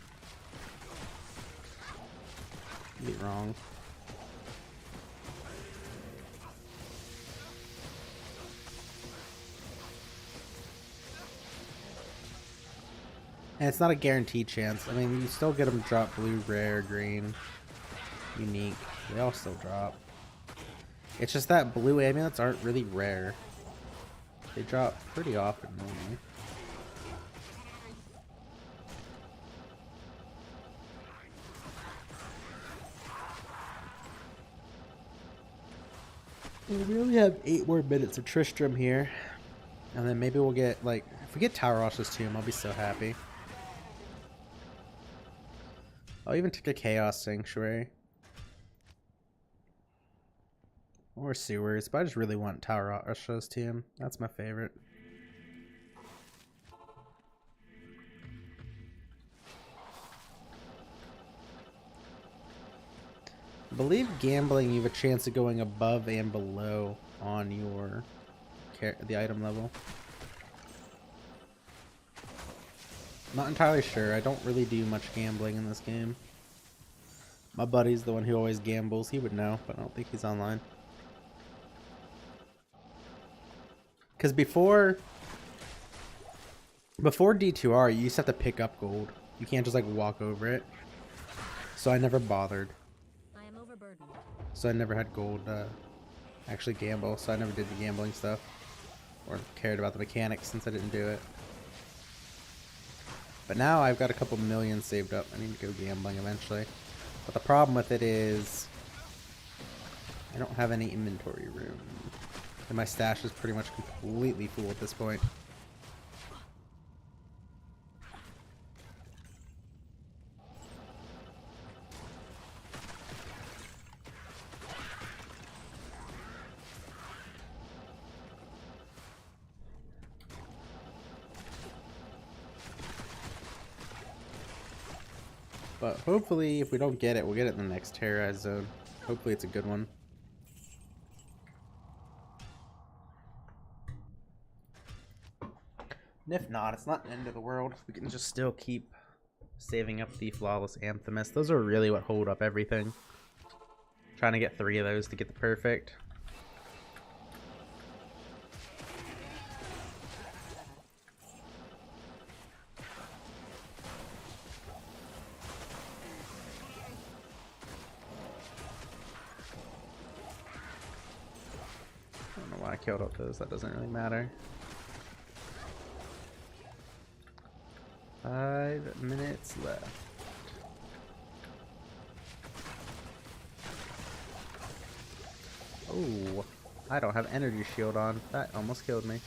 I'd be wrong. And it's not a guaranteed chance. I mean, you still get them drop blue, rare, green, unique. They all still drop. It's just that blue amulets aren't really rare. They drop pretty often normally. We only have 8 more minutes of Tristram here. And then maybe we'll get, like, if we get Tower Rosh's Tomb, I'll be so happy. I'll even take a Chaos Sanctuary. Or Sewers, but I just really want Tower Rosh's Tomb. That's my favorite. I believe gambling, you have a chance of going above and below on your the item level. Not entirely sure. I don't really do much gambling in this game. My buddy's the one who always gambles. He would know, but I don't think he's online. Because before D2R, you used to have to pick up gold. You can't just like walk over it. So I never bothered. I am overburdened. So I never had gold actually gamble. So I never did the gambling stuff. Or cared about the mechanics since I didn't do it. But now I've got a couple million saved up. I need to go gambling eventually. But the problem with it is I don't have any inventory room. And my stash is pretty much completely full at this point. But hopefully, if we don't get it, we'll get it in the next terrorized zone. Hopefully it's a good one. And if not, it's not the end of the world. We can just still keep saving up the Flawless Anthemist. Those are really what hold up everything. Trying to get 3 of those to get the perfect. I don't know why I killed up those. That doesn't really matter. 5 minutes left. Oh, I don't have energy shield on. That almost killed me.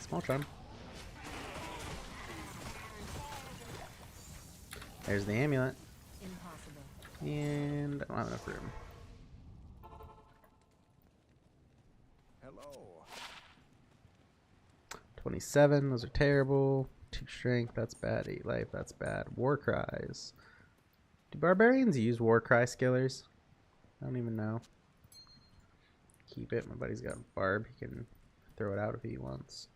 Small charm. There's the amulet. Impossible. And I don't have enough room. Hello. 27, those are terrible. 2 strength, that's bad. 8 life, that's bad. War cries. Do barbarians use war cry skillers? I don't even know. Keep it. My buddy's got a barb. He can throw it out if he wants.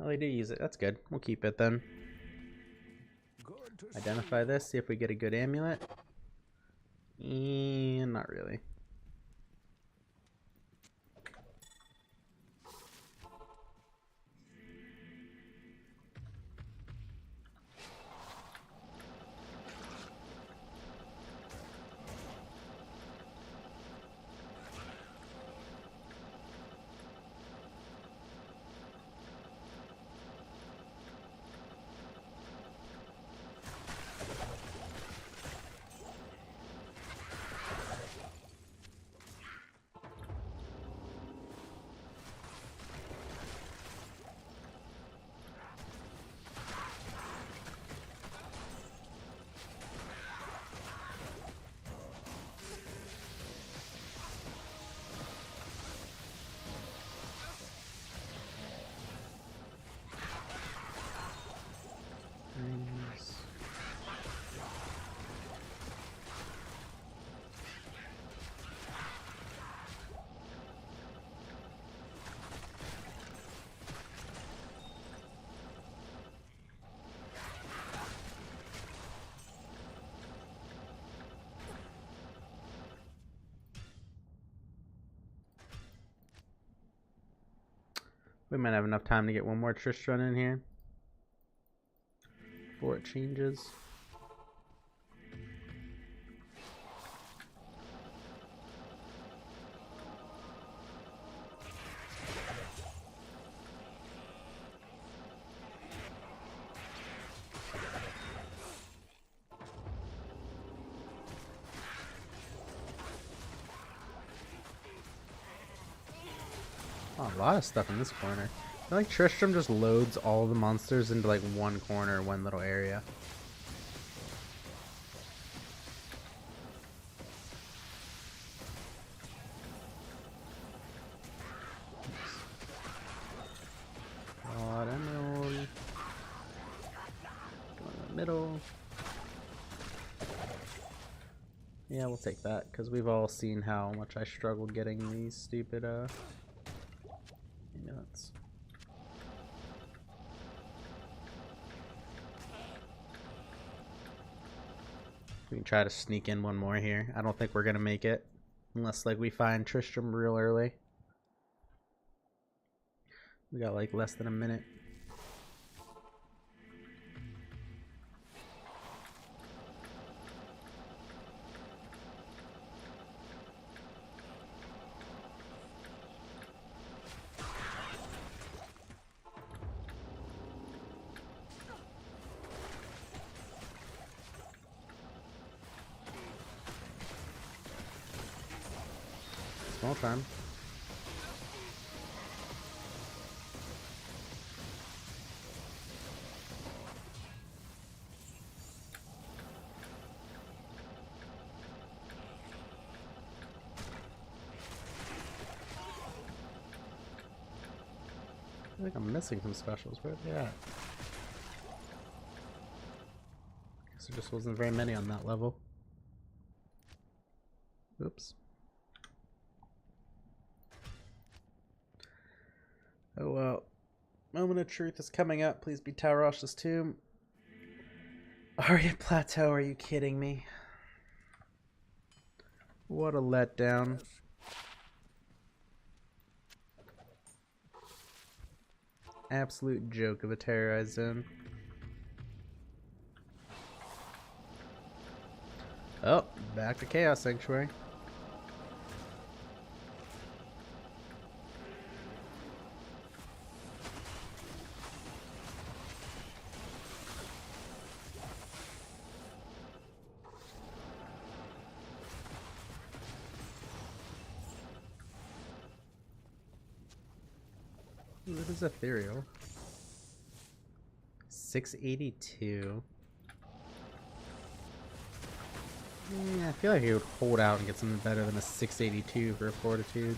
Oh, they do use it. That's good. We'll keep it then. Good to Identify this, see if we get a good amulet. And not really. Nice. We might have enough time to get one more Trish run in here before it changes. Oh, a lot of stuff in this corner. I feel like Tristram just loads all the monsters into like one corner, one little area. God, emerald. Go in the middle. Yeah, we'll take that because we've all seen how much I struggled getting these stupid amulets. We can try to sneak in one more here. I don't think we're gonna make it unless like we find Tristram real early. We got like less than a minute. Small time. I think I'm missing some specials. Where are they at? Guess there just wasn't very many on that level. Oops. Oh well. Moment of truth is coming up. Please be Tarosh's tomb. Arya Plateau, are you kidding me? What a letdown. Absolute joke of a terrorized zone. Oh, back to Chaos Sanctuary. What is ethereal? 682. I feel like he would hold out and get something better than a 682 for a fortitude.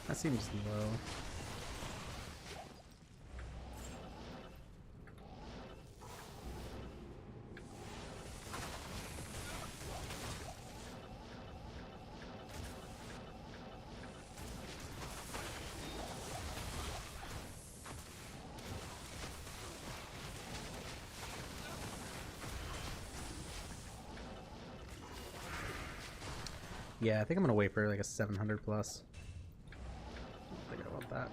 That seems low. Yeah, I think I'm gonna wait for like a 700 plus. I don't think I want that.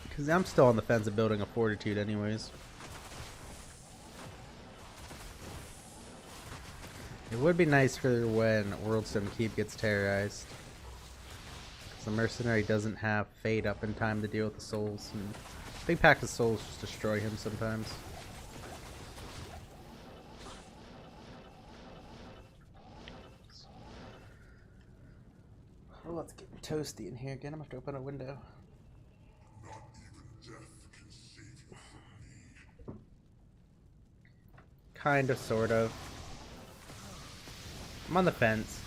Because I'm still on the fence of building a fortitude anyways. It would be nice for when Worldstone Keep gets terrorized. Because the mercenary doesn't have fate up in time to deal with the souls. And big pack of souls just destroy him sometimes. Oh, let's get toasty in here again. I'm gonna have to open a window. Kind of, sort of. I'm on the fence.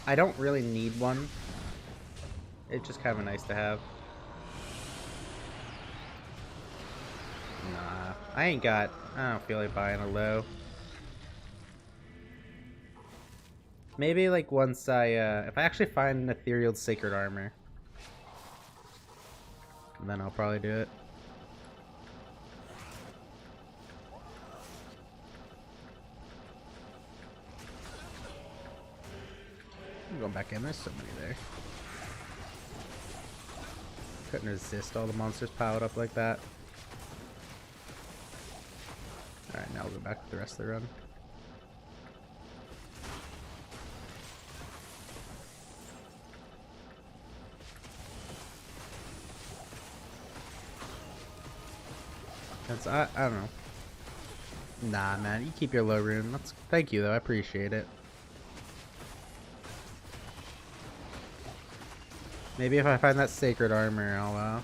I don't really need one. It's just kind of nice to have. Nah, I don't feel like buying a low. Maybe like once if I actually find an ethereal sacred armor, then I'll probably do it. I'm going back in, there's so many there. Couldn't resist all the monsters piled up like that. Alright, now we'll go back to the rest of the run. I don't know. Nah, man, you keep your low rune. Thank you though, I appreciate it. Maybe if I find that sacred armor,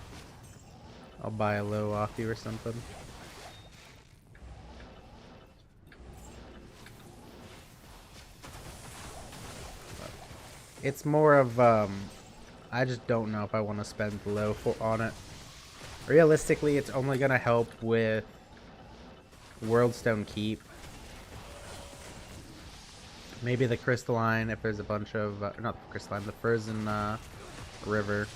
I'll buy a low off you or something. It's more of I just don't know if I want to spend low on it. Realistically, it's only gonna help with Worldstone Keep. Maybe the crystalline if there's a bunch of not the crystalline, the frozen river,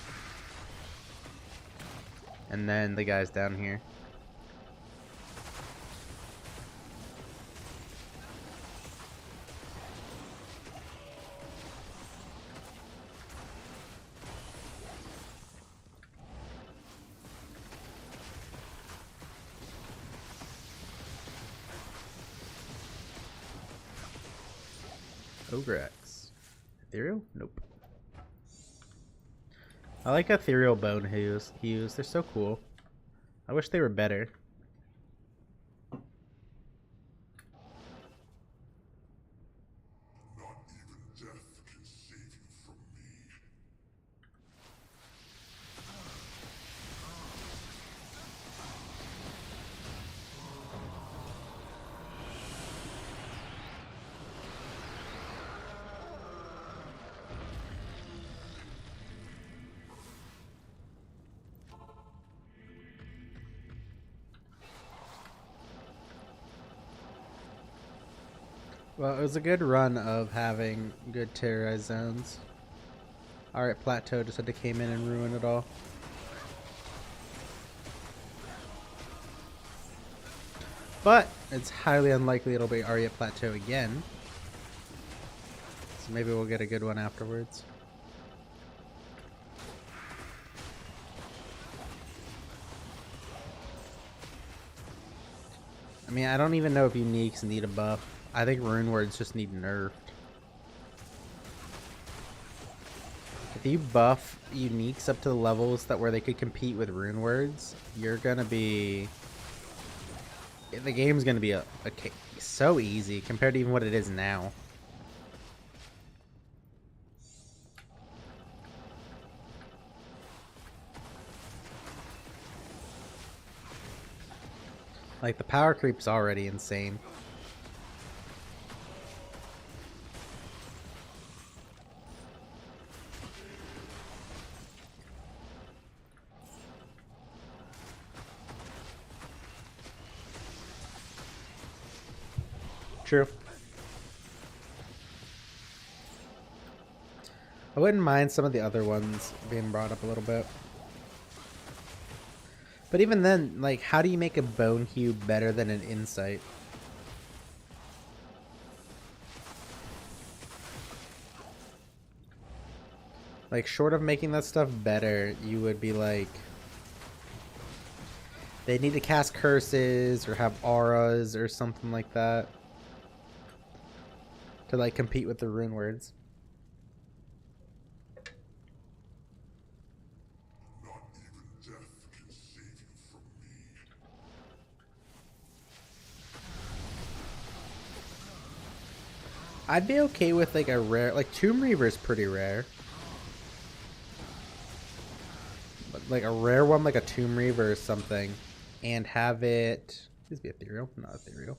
and then the guys down here. Ogrex. Ethereal? Nope. I like ethereal bone hues. They're so cool. I wish they were better. Well, it was a good run of having good terrorized zones. Alright, Plateau just had to came in and ruin it all. But it's highly unlikely it'll be Aria Plateau again. So maybe we'll get a good one afterwards. I mean, I don't even know if uniques need a buff. I think rune words just need nerfed. If you buff uniques up to the levels that where they could compete with rune words, you're gonna be... the game's gonna be so easy compared to even what it is now. Like, the power creep's already insane. True. I wouldn't mind some of the other ones being brought up a little bit. But even then, like, how do you make a bone cube better than an insight? Like, short of making that stuff better, you would be like, they need to cast curses or have auras or something like that to like compete with the rune words. Not even death can save you from me. I'd be okay with like a rare, like Tomb Reaver is pretty rare. But like a rare one, like a Tomb Reaver or something, and have it, please be ethereal, not ethereal.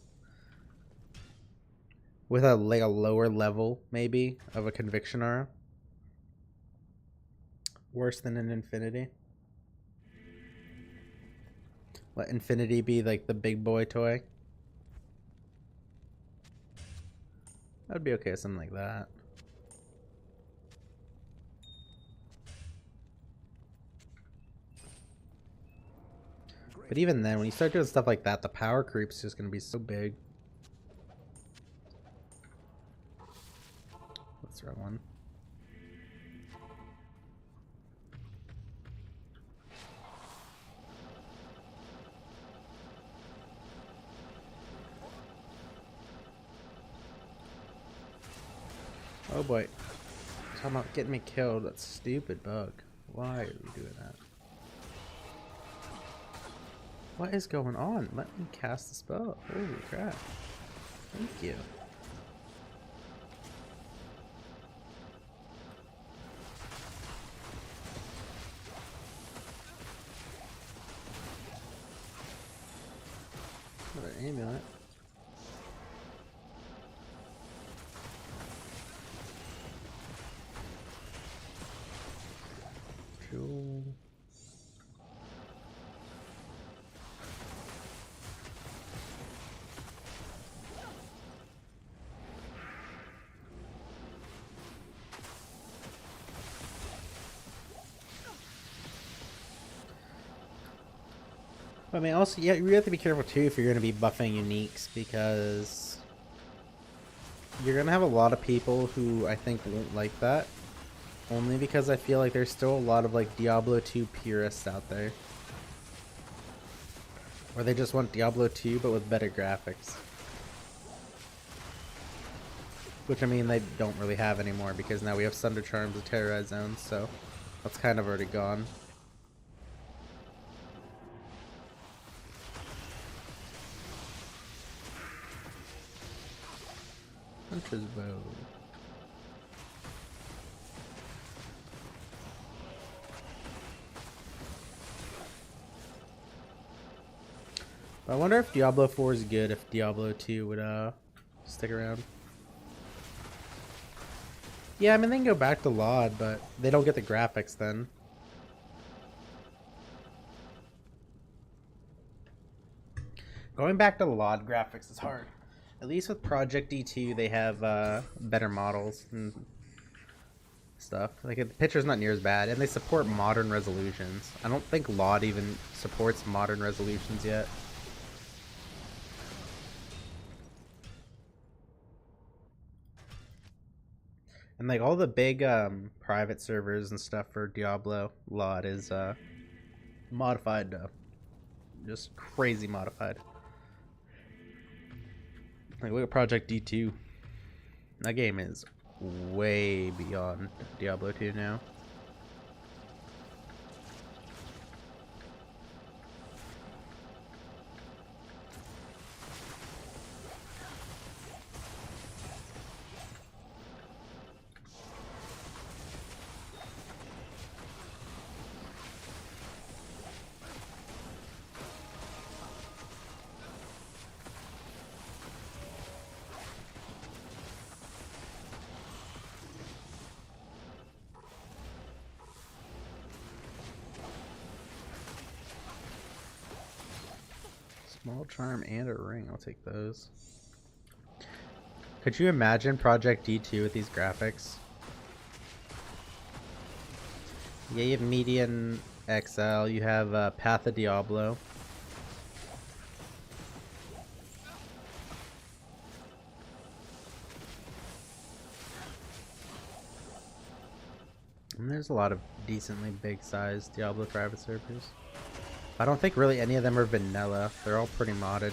With a like a lower level maybe of a conviction aura. Worse than an infinity. Let infinity be like the big boy toy. I'd be okay with something like that. But even then, when you start doing stuff like that, the power creep's just gonna be so big. That's the wrong one. Oh boy. Talking about getting me killed. That stupid bug. Why are we doing that? What is going on? Let me cast the spell. Holy crap. Thank you. Another amulet. Cool. I mean, also, yeah, you have to be careful too if you're going to be buffing uniques, because you're going to have a lot of people who I think won't like that. Only because I feel like there's still a lot of like Diablo 2 purists out there. Or they just want Diablo 2 but with better graphics. Which I mean they don't really have anymore because now we have Thunder Charms and Terrorized Zones, so that's kind of already gone. Hunter's Bow. I wonder if Diablo 4 is good if Diablo 2 would stick around. Yeah, I mean they can go back to LOD, but they don't get the graphics then. Going back to LOD graphics is hard. At least with Project D2 they have better models and stuff. Like the picture's not near as bad, and they support modern resolutions. I don't think LOD even supports modern resolutions yet. And like all the big private servers and stuff for Diablo LOD is modified, just crazy modified. Like look at Project D2. That game is way beyond Diablo 2 now. Small charm and a ring. I'll take those. Could you imagine Project D2 with these graphics? Yeah, you have median XL. You have Path of Diablo. And there's a lot of decently big-sized Diablo private servers. I don't think really any of them are vanilla. They're all pretty modded.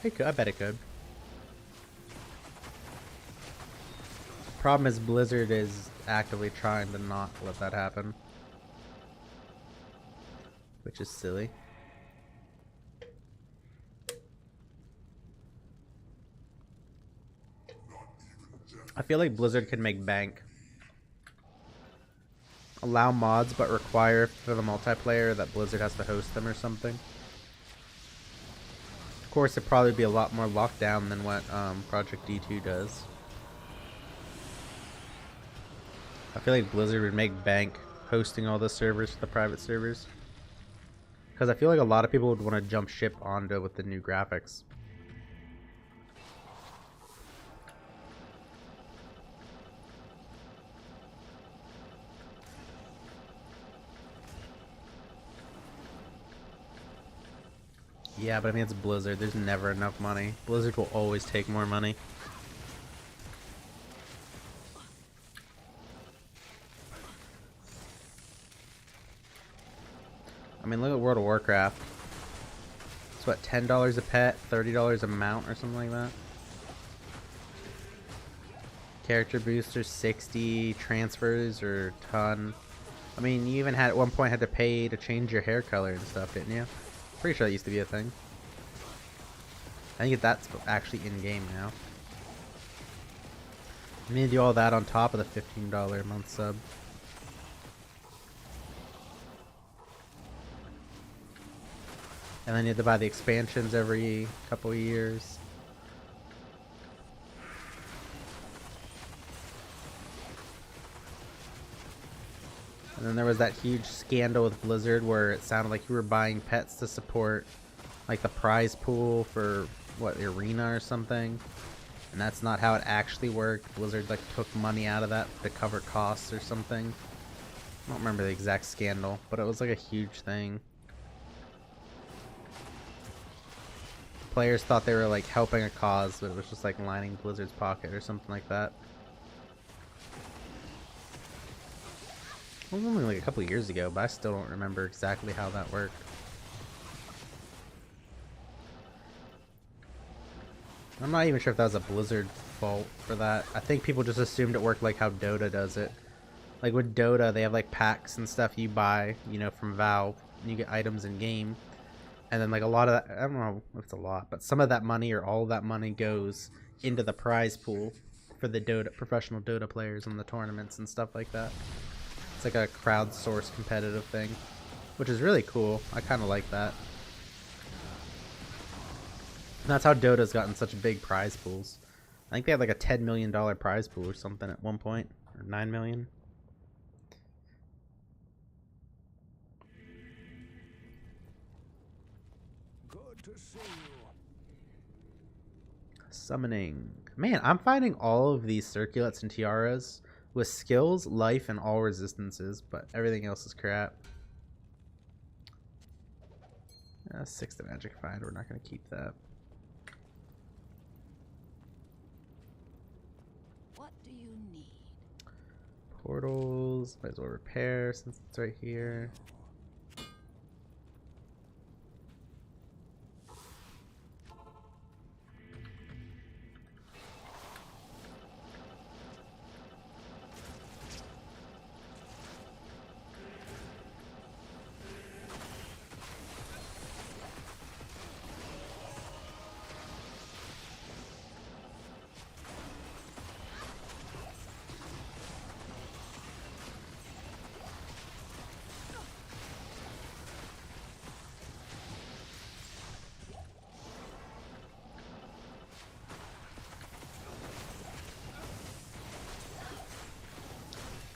It could, I bet it could. Problem is Blizzard is actively trying to not let that happen, which is silly. I feel like Blizzard could make bank. Allow mods, but require for the multiplayer that Blizzard has to host them or something. Of course, it'd probably be a lot more locked down than what Project D2 does. I feel like Blizzard would make bank hosting all the servers for the private servers. Because I feel like a lot of people would want to jump ship onto with the new graphics. Yeah, but I mean, it's Blizzard. There's never enough money. Blizzard will always take more money. I mean, look at World of Warcraft. It's what, $10 a pet, $30 a mount, or something like that? Character boosters, 60, transfers, or ton. I mean, you even had at one point had to pay to change your hair color and stuff, didn't you? Pretty sure that used to be a thing. I think that's actually in-game now. You need to do all that on top of the $15 a month sub. And then you have to buy the expansions every couple of years. And then there was that huge scandal with Blizzard where it sounded like you were buying pets to support like the prize pool for what, the arena or something. And that's not how it actually worked. Blizzard like took money out of that to cover costs or something. I don't remember the exact scandal, but it was like a huge thing. Players thought they were like helping a cause, but it was just like lining Blizzard's pocket or something like that. It was only like a couple years ago, but I still don't remember exactly how that worked. I'm not even sure if that was a Blizzard fault for that. I think people just assumed it worked like how Dota does it. Like with Dota, they have like packs and stuff you buy, you know, from Valve, and you get items in game. And then like a lot of that, I don't know if it's a lot, but some of that money or all of that money goes into the prize pool for the Dota professional Dota players in the tournaments and stuff like that. It's like a crowdsourced competitive thing, which is really cool. I kind of like that. And that's how Dota's gotten such big prize pools. I think they had like a $10 million prize pool or something at one point, or $9 million. Good to see you. Summoning. Man, I'm finding all of these circulets and tiaras with skills, life, and all resistances, but everything else is crap. 6 to magic find. We're not going to keep that. What do you need? Portals. Might as well repair since it's right here.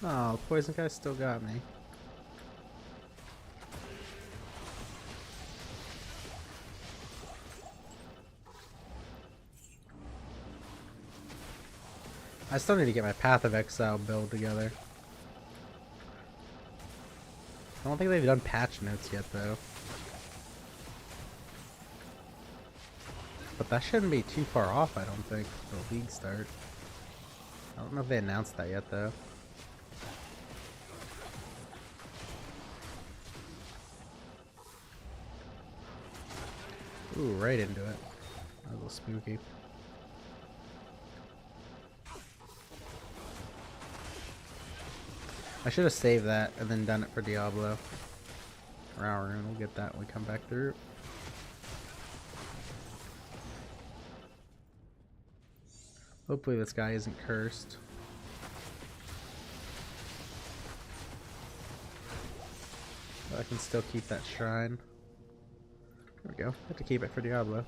Oh, poison guy still got me. I still need to get my Path of Exile build together. I don't think they've done patch notes yet, though. But that shouldn't be too far off, I don't think, for the league start. I don't know if they announced that yet, though. Ooh, right into it. That was a little spooky. I should have saved that and then done it for Diablo. For our rune, we'll get that when we come back through. Hopefully this guy isn't cursed. But I can still keep that shrine. There we go. Have to keep it for Diablo.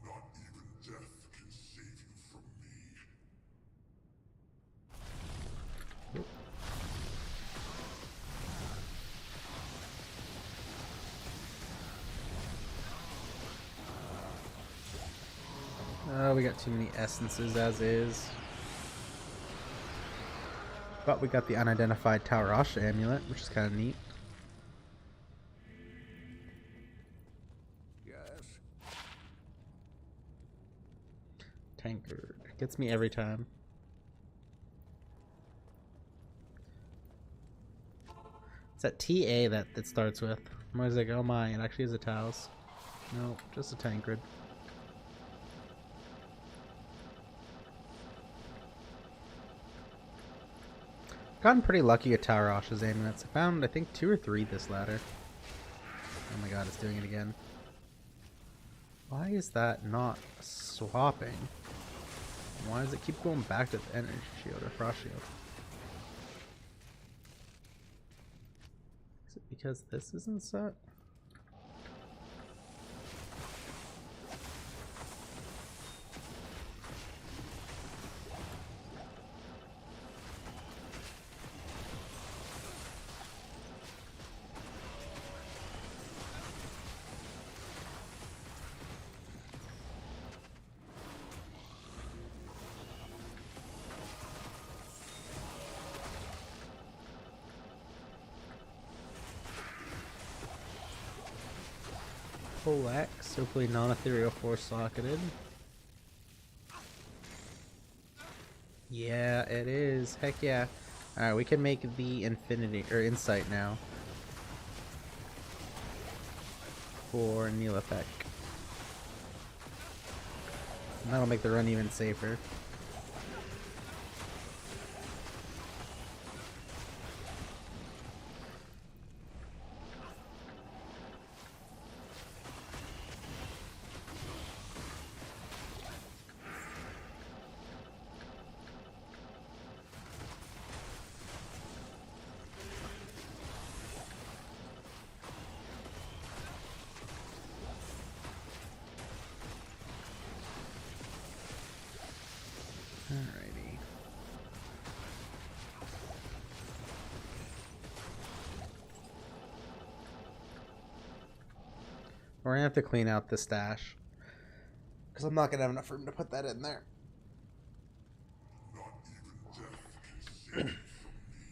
Not even death can save you from me. Oh, we got too many essences as is. But we got the unidentified Taurasha amulet, which is kind of neat. Yes. Tankard. Gets me every time. It's that TA that it starts with. I'm always like, oh my, it actually is a Taos. No, just a Tankard. Gotten pretty lucky at Taurasha's amulets. I found, I think, 2 or 3 this ladder. Oh my god, it's doing it again. Why is that not swapping? Why does it keep going back to the energy shield or frost shield? Is it because this isn't set? X, hopefully non-ethereal force socketed. Yeah, it is. Heck yeah. Alright, we can make the infinity or insight now. For Neelithek. And that'll make the run even safer. Alrighty. We're gonna have to clean out the stash. Because I'm not gonna have enough room to put that in there. Not even death can save you from me.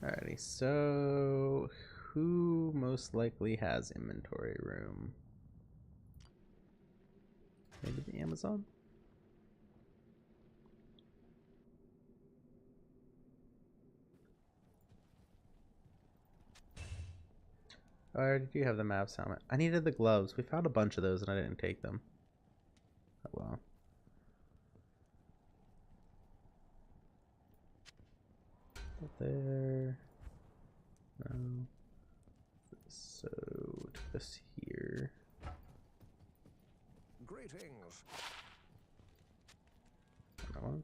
Alrighty, so who most likely has inventory room? Maybe the Amazon? Oh, I already do have the Mavs helmet. I needed the gloves. We found a bunch of those and I didn't take them. Oh well. Put there. No. So this here. Greetings. That one.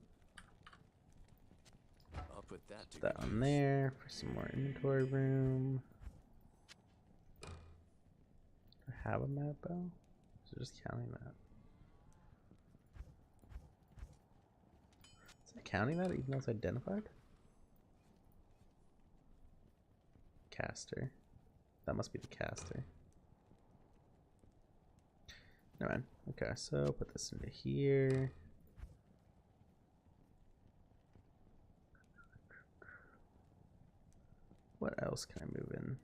I'll put that to Put that good on use. there for some more inventory room. Do I have a map bow? So just counting that. counting that even though it's identified? Caster. That must be the caster. Never mind. Okay, so put this into here. What else can I move in?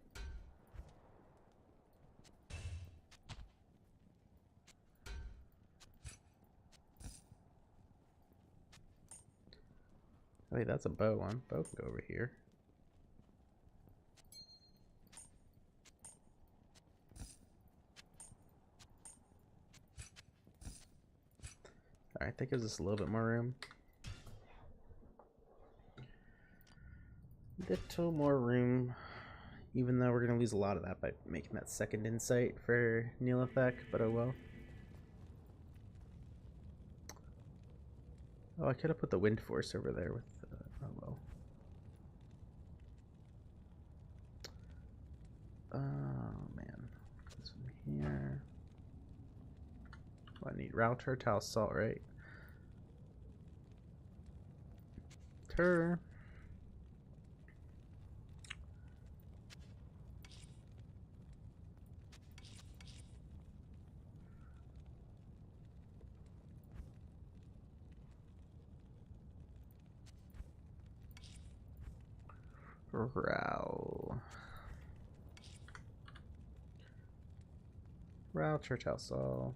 Oh, wait, that's a bow one. Bow can go over here. Alright, that gives us a little bit more room. Little more room. Even though we're going to lose a lot of that by making that second insight for Neolithek, but oh well. Oh, I could have put the Wind Force over there with... oh well. Oh man. This one here. Oh, I need Router, Tile Salt, right? Tur. Row. Router, Tile Salt.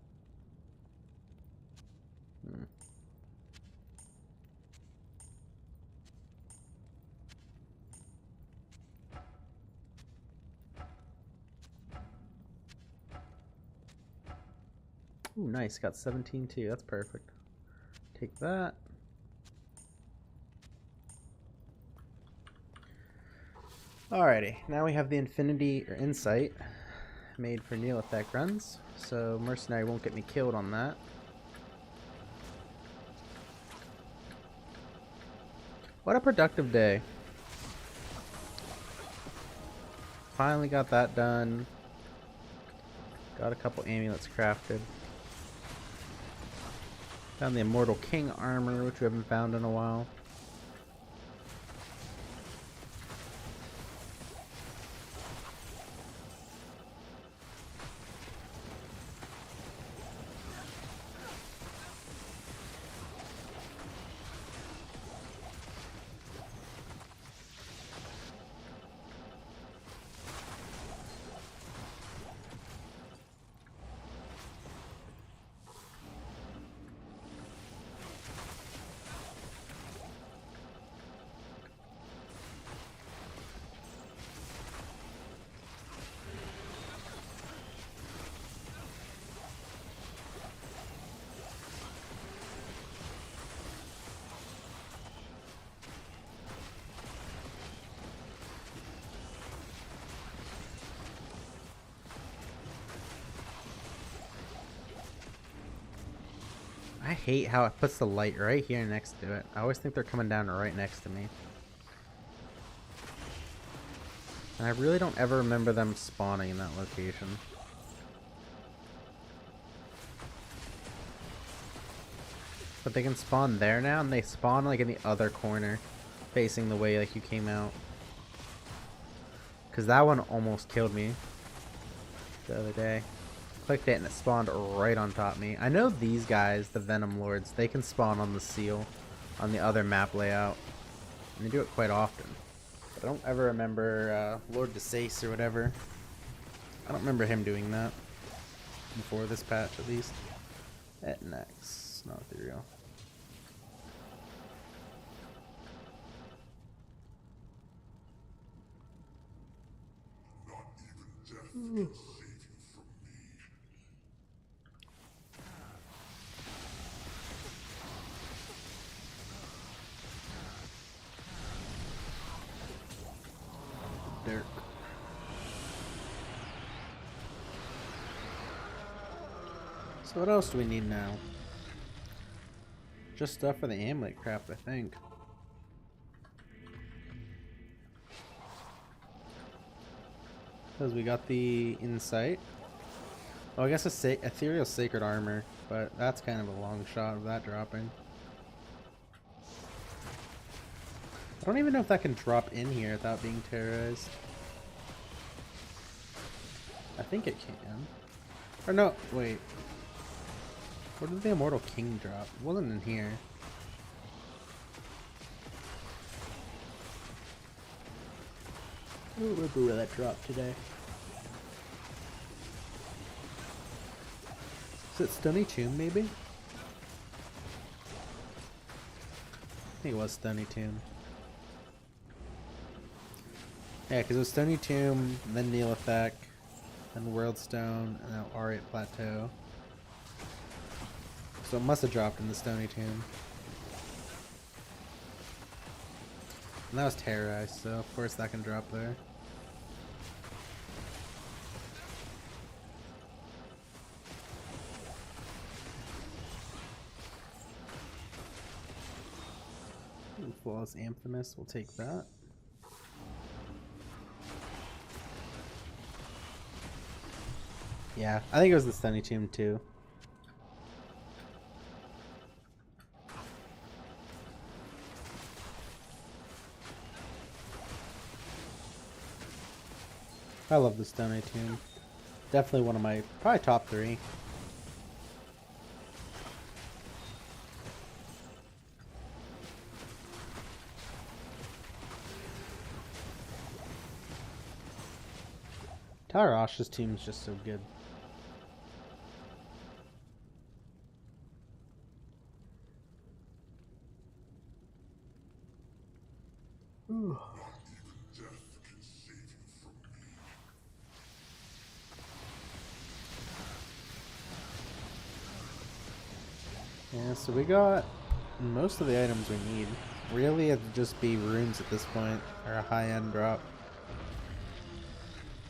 Ooh, nice. Got 17 too. That's perfect. Take that. Alrighty. Now we have the Infinity or Insight made for Neolithek runs. So Mercenary won't get me killed on that. What a productive day. Finally got that done. Got a couple amulets crafted. Found the Immortal King armor, which we haven't found in a while. I hate how it puts the light right here next to it. I always think they're coming down right next to me. And I really don't ever remember them spawning in that location. But they can spawn there now, and they spawn like in the other corner, facing the way like you came out. Because that one almost killed me the other day. Clicked it and it spawned right on top of me. I know these guys, the Venom Lords, they can spawn on the seal on the other map layout. And they do it quite often. But I don't ever remember Lord DeSace or whatever. I don't remember him doing that. Before this patch, at least. At next. Not ethereal. Not even death can save you from me. Dirt. So what else do we need now? Just stuff for the amulet craft, I think. Because we got the insight. Oh, I guess a ethereal sacred armor, but that's kind of a long shot of that dropping. don't even know if that can drop in here without being terrorized. I think it can. Or no, wait. Where did the Immortal King drop? It wasn't in here. I don't remember where that dropped today. Is it Stony Tomb, maybe? I think it was Stony Tomb. Yeah, because it was Stony Tomb, then Neolithek, then Worldstone, and now R8 Plateau. So it must have dropped in the Stony Tomb. And that was terrorized, so of course that can drop there. Ooh, Flawless Amphimus, we'll take that. Yeah, I think it was the Stony Tomb too. I love the Stony Tomb. Definitely one of my, probably top 3. Tarash's team is just so good. Ooh. Death can save you from me. Yeah, so we got most of the items we need. Really, it'd just be runes at this point, or a high-end drop.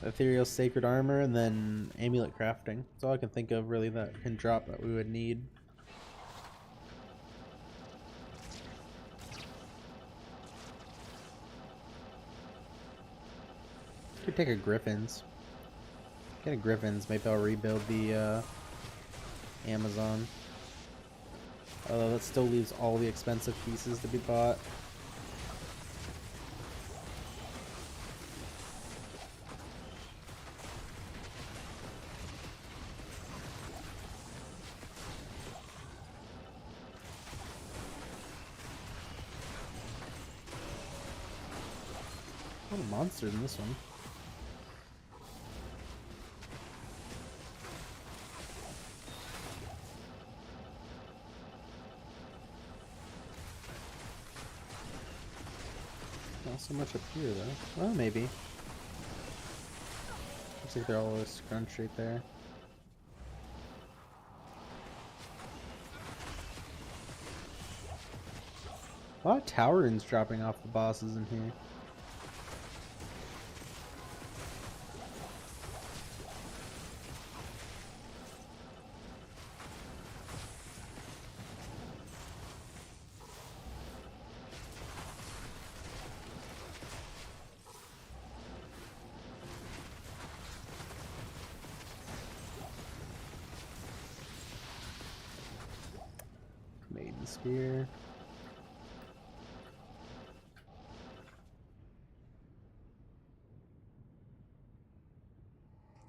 Ethereal Sacred Armor, and then Amulet Crafting. That's all I can think of, really, that can drop that we would need. Could take a Griffin's. Get a Griffin's, maybe I'll rebuild the Amazon. Although that still leaves all the expensive pieces to be bought. A lot of monsters in this one. Not so much up here though. Well, maybe. Looks like they're all scrunched right there. A lot of tower runes dropping off the bosses in here. Maiden Spear.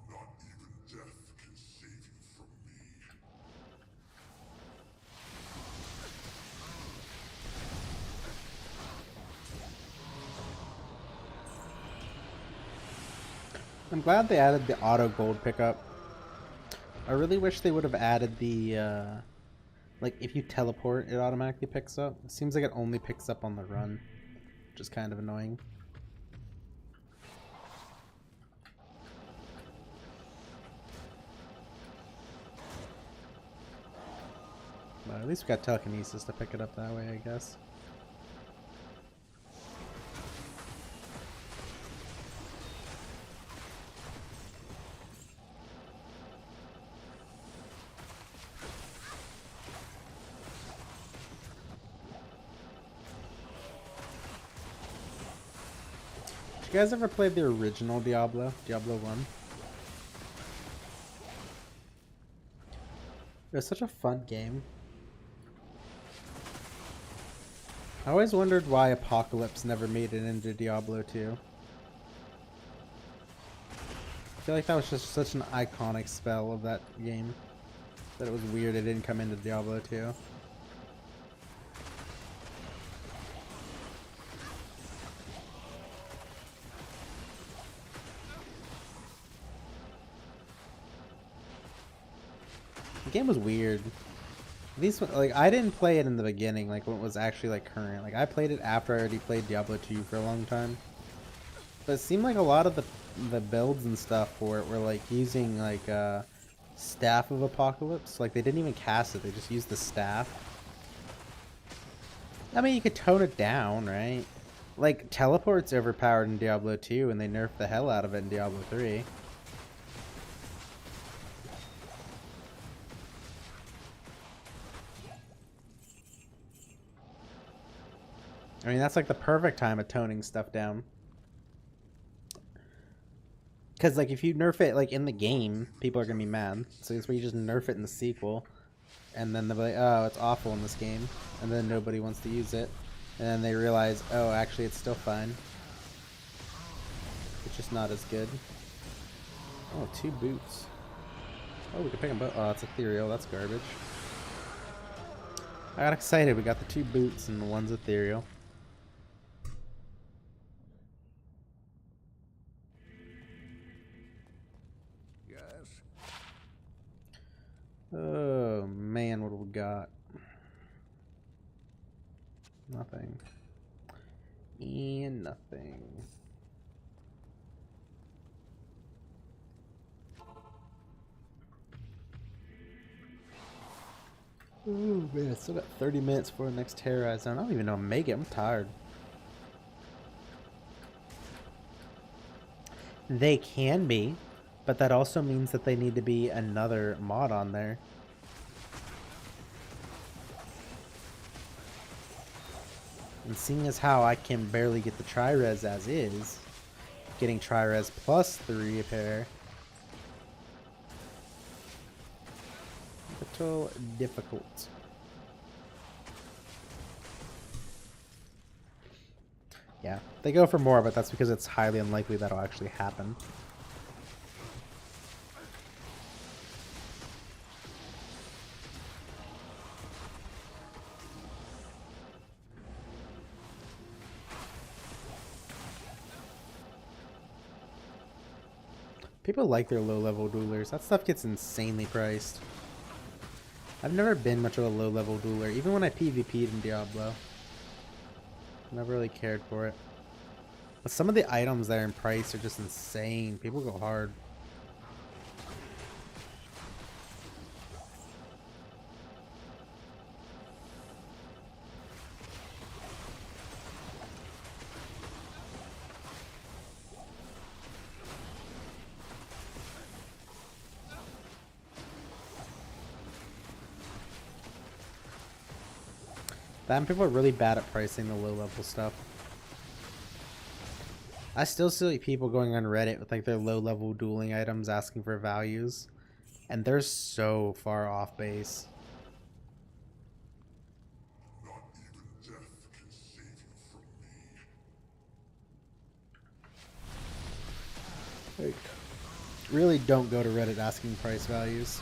Not even death can save you from me. I'm glad they added the auto gold pickup. I really wish they would have added the, like, if you teleport, it automatically picks up. It seems like it only picks up on the run, which is kind of annoying. But at least we got telekinesis to pick it up that way, I guess. Did you guys ever play the original Diablo? Diablo 1? It was such a fun game. I always wondered why Apocalypse never made it into Diablo 2. I feel like that was just such an iconic spell of that game that it was weird it didn't come into Diablo 2. The game was weird. These like I didn't play it in the beginning, like when it was actually like current. Like I played it after I already played Diablo 2 for a long time. But it seemed like a lot of the builds and stuff for it were like using like Staff of Apocalypse. Like they didn't even cast it, they just used the staff. I mean, you could tone it down, right? Like teleport's overpowered in Diablo 2 and they nerfed the hell out of it in Diablo 3. I mean, that's like the perfect time of toning stuff down. Because, like, if you nerf it, like, in the game, people are going to be mad. So that's where you just nerf it in the sequel. And then they'll be like, oh, it's awful in this game. And then nobody wants to use it. And then they realize, oh, actually, it's still fine. It's just not as good. Oh, 2 boots. Oh, we can pick them both. Oh, it's ethereal. That's garbage. I got excited. We got the 2 boots and the one's ethereal. Oh man, what have we got? Nothing. And nothing. Oh man, I still got 30 minutes before the next terrorize zone. I don't even know if I'm making it. I'm tired. They can be, but that also means that they need to be another mod on there. And seeing as how I can barely get the tri-res as is, getting tri-res plus 3 repair, a little difficult. Yeah, they go for more, but that's because it's highly unlikely that'll actually happen. People like their low-level duelers. That stuff gets insanely priced. I've never been much of a low-level dueler, even when I PvP'd in Diablo. Never really cared for it. But some of the items there in price are just insane. People go hard. That people are really bad at pricing the low-level stuff. I still see people going on Reddit with like their low-level dueling items asking for values, and they're so far off base. Not even death can save you from me. Like, really don't go to Reddit asking price values.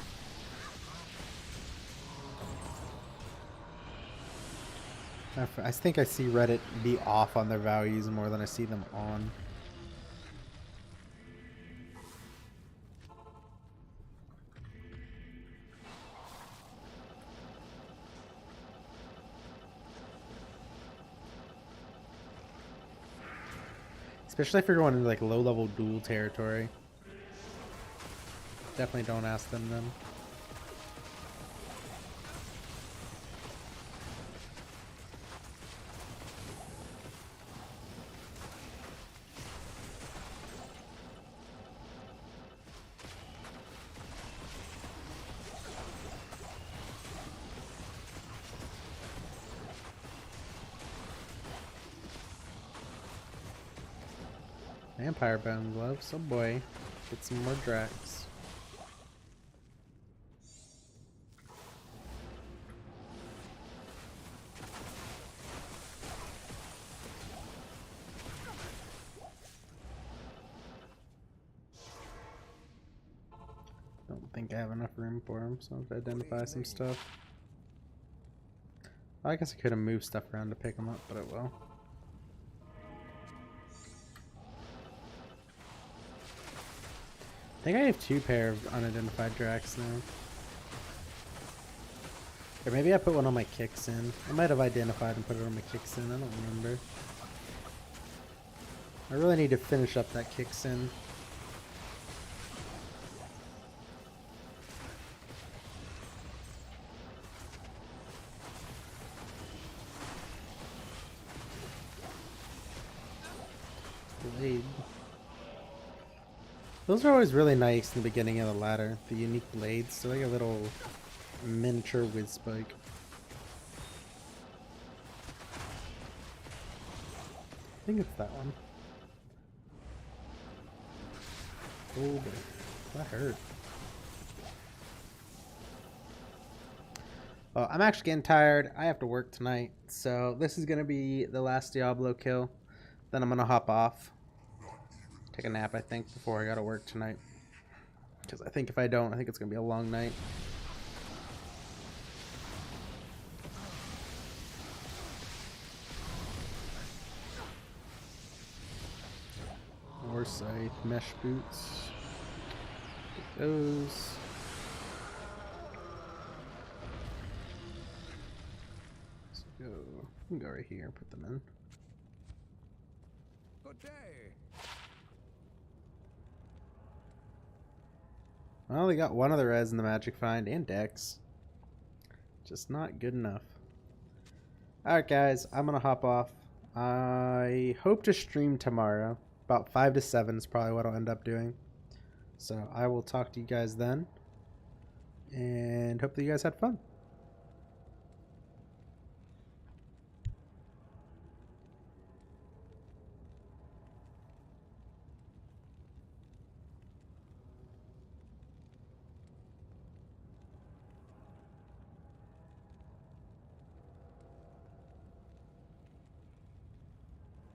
I think I see Reddit be off on their values more than I see them on. Especially if you're going into like low-level duel territory. Definitely don't ask them then. Vampire bone gloves, oh boy. Get some more Drax. Don't think I have enough room for them, so I have to identify some stuff. I guess I could have moved stuff around to pick them up, but it will. I think I have 2 pair of unidentified Drax now. Or maybe I put one on my kicks in. I might have identified and put it on my kicks in. I don't remember. I really need to finish up that kicks in. Blade. Those are always really nice in the beginning of the ladder. The unique blades. They're like a little miniature whiz spike. I think it's that one. Oh boy, that hurt. Well, I'm actually getting tired. I have to work tonight, so this is gonna be the last Diablo kill. Then I'm gonna hop off, take a nap, I think, before I gotta work tonight. Because I think if I don't, I think it's gonna be a long night. More scythe, mesh boots. Take those. Let's go. We can go right here and put them in. Good day. Well, they got one of the res in the magic find and Dex. Just not good enough. Alright guys, I'm gonna hop off. I hope to stream tomorrow. About 5 to 7 is probably what I'll end up doing. So I will talk to you guys then. And hope that you guys had fun.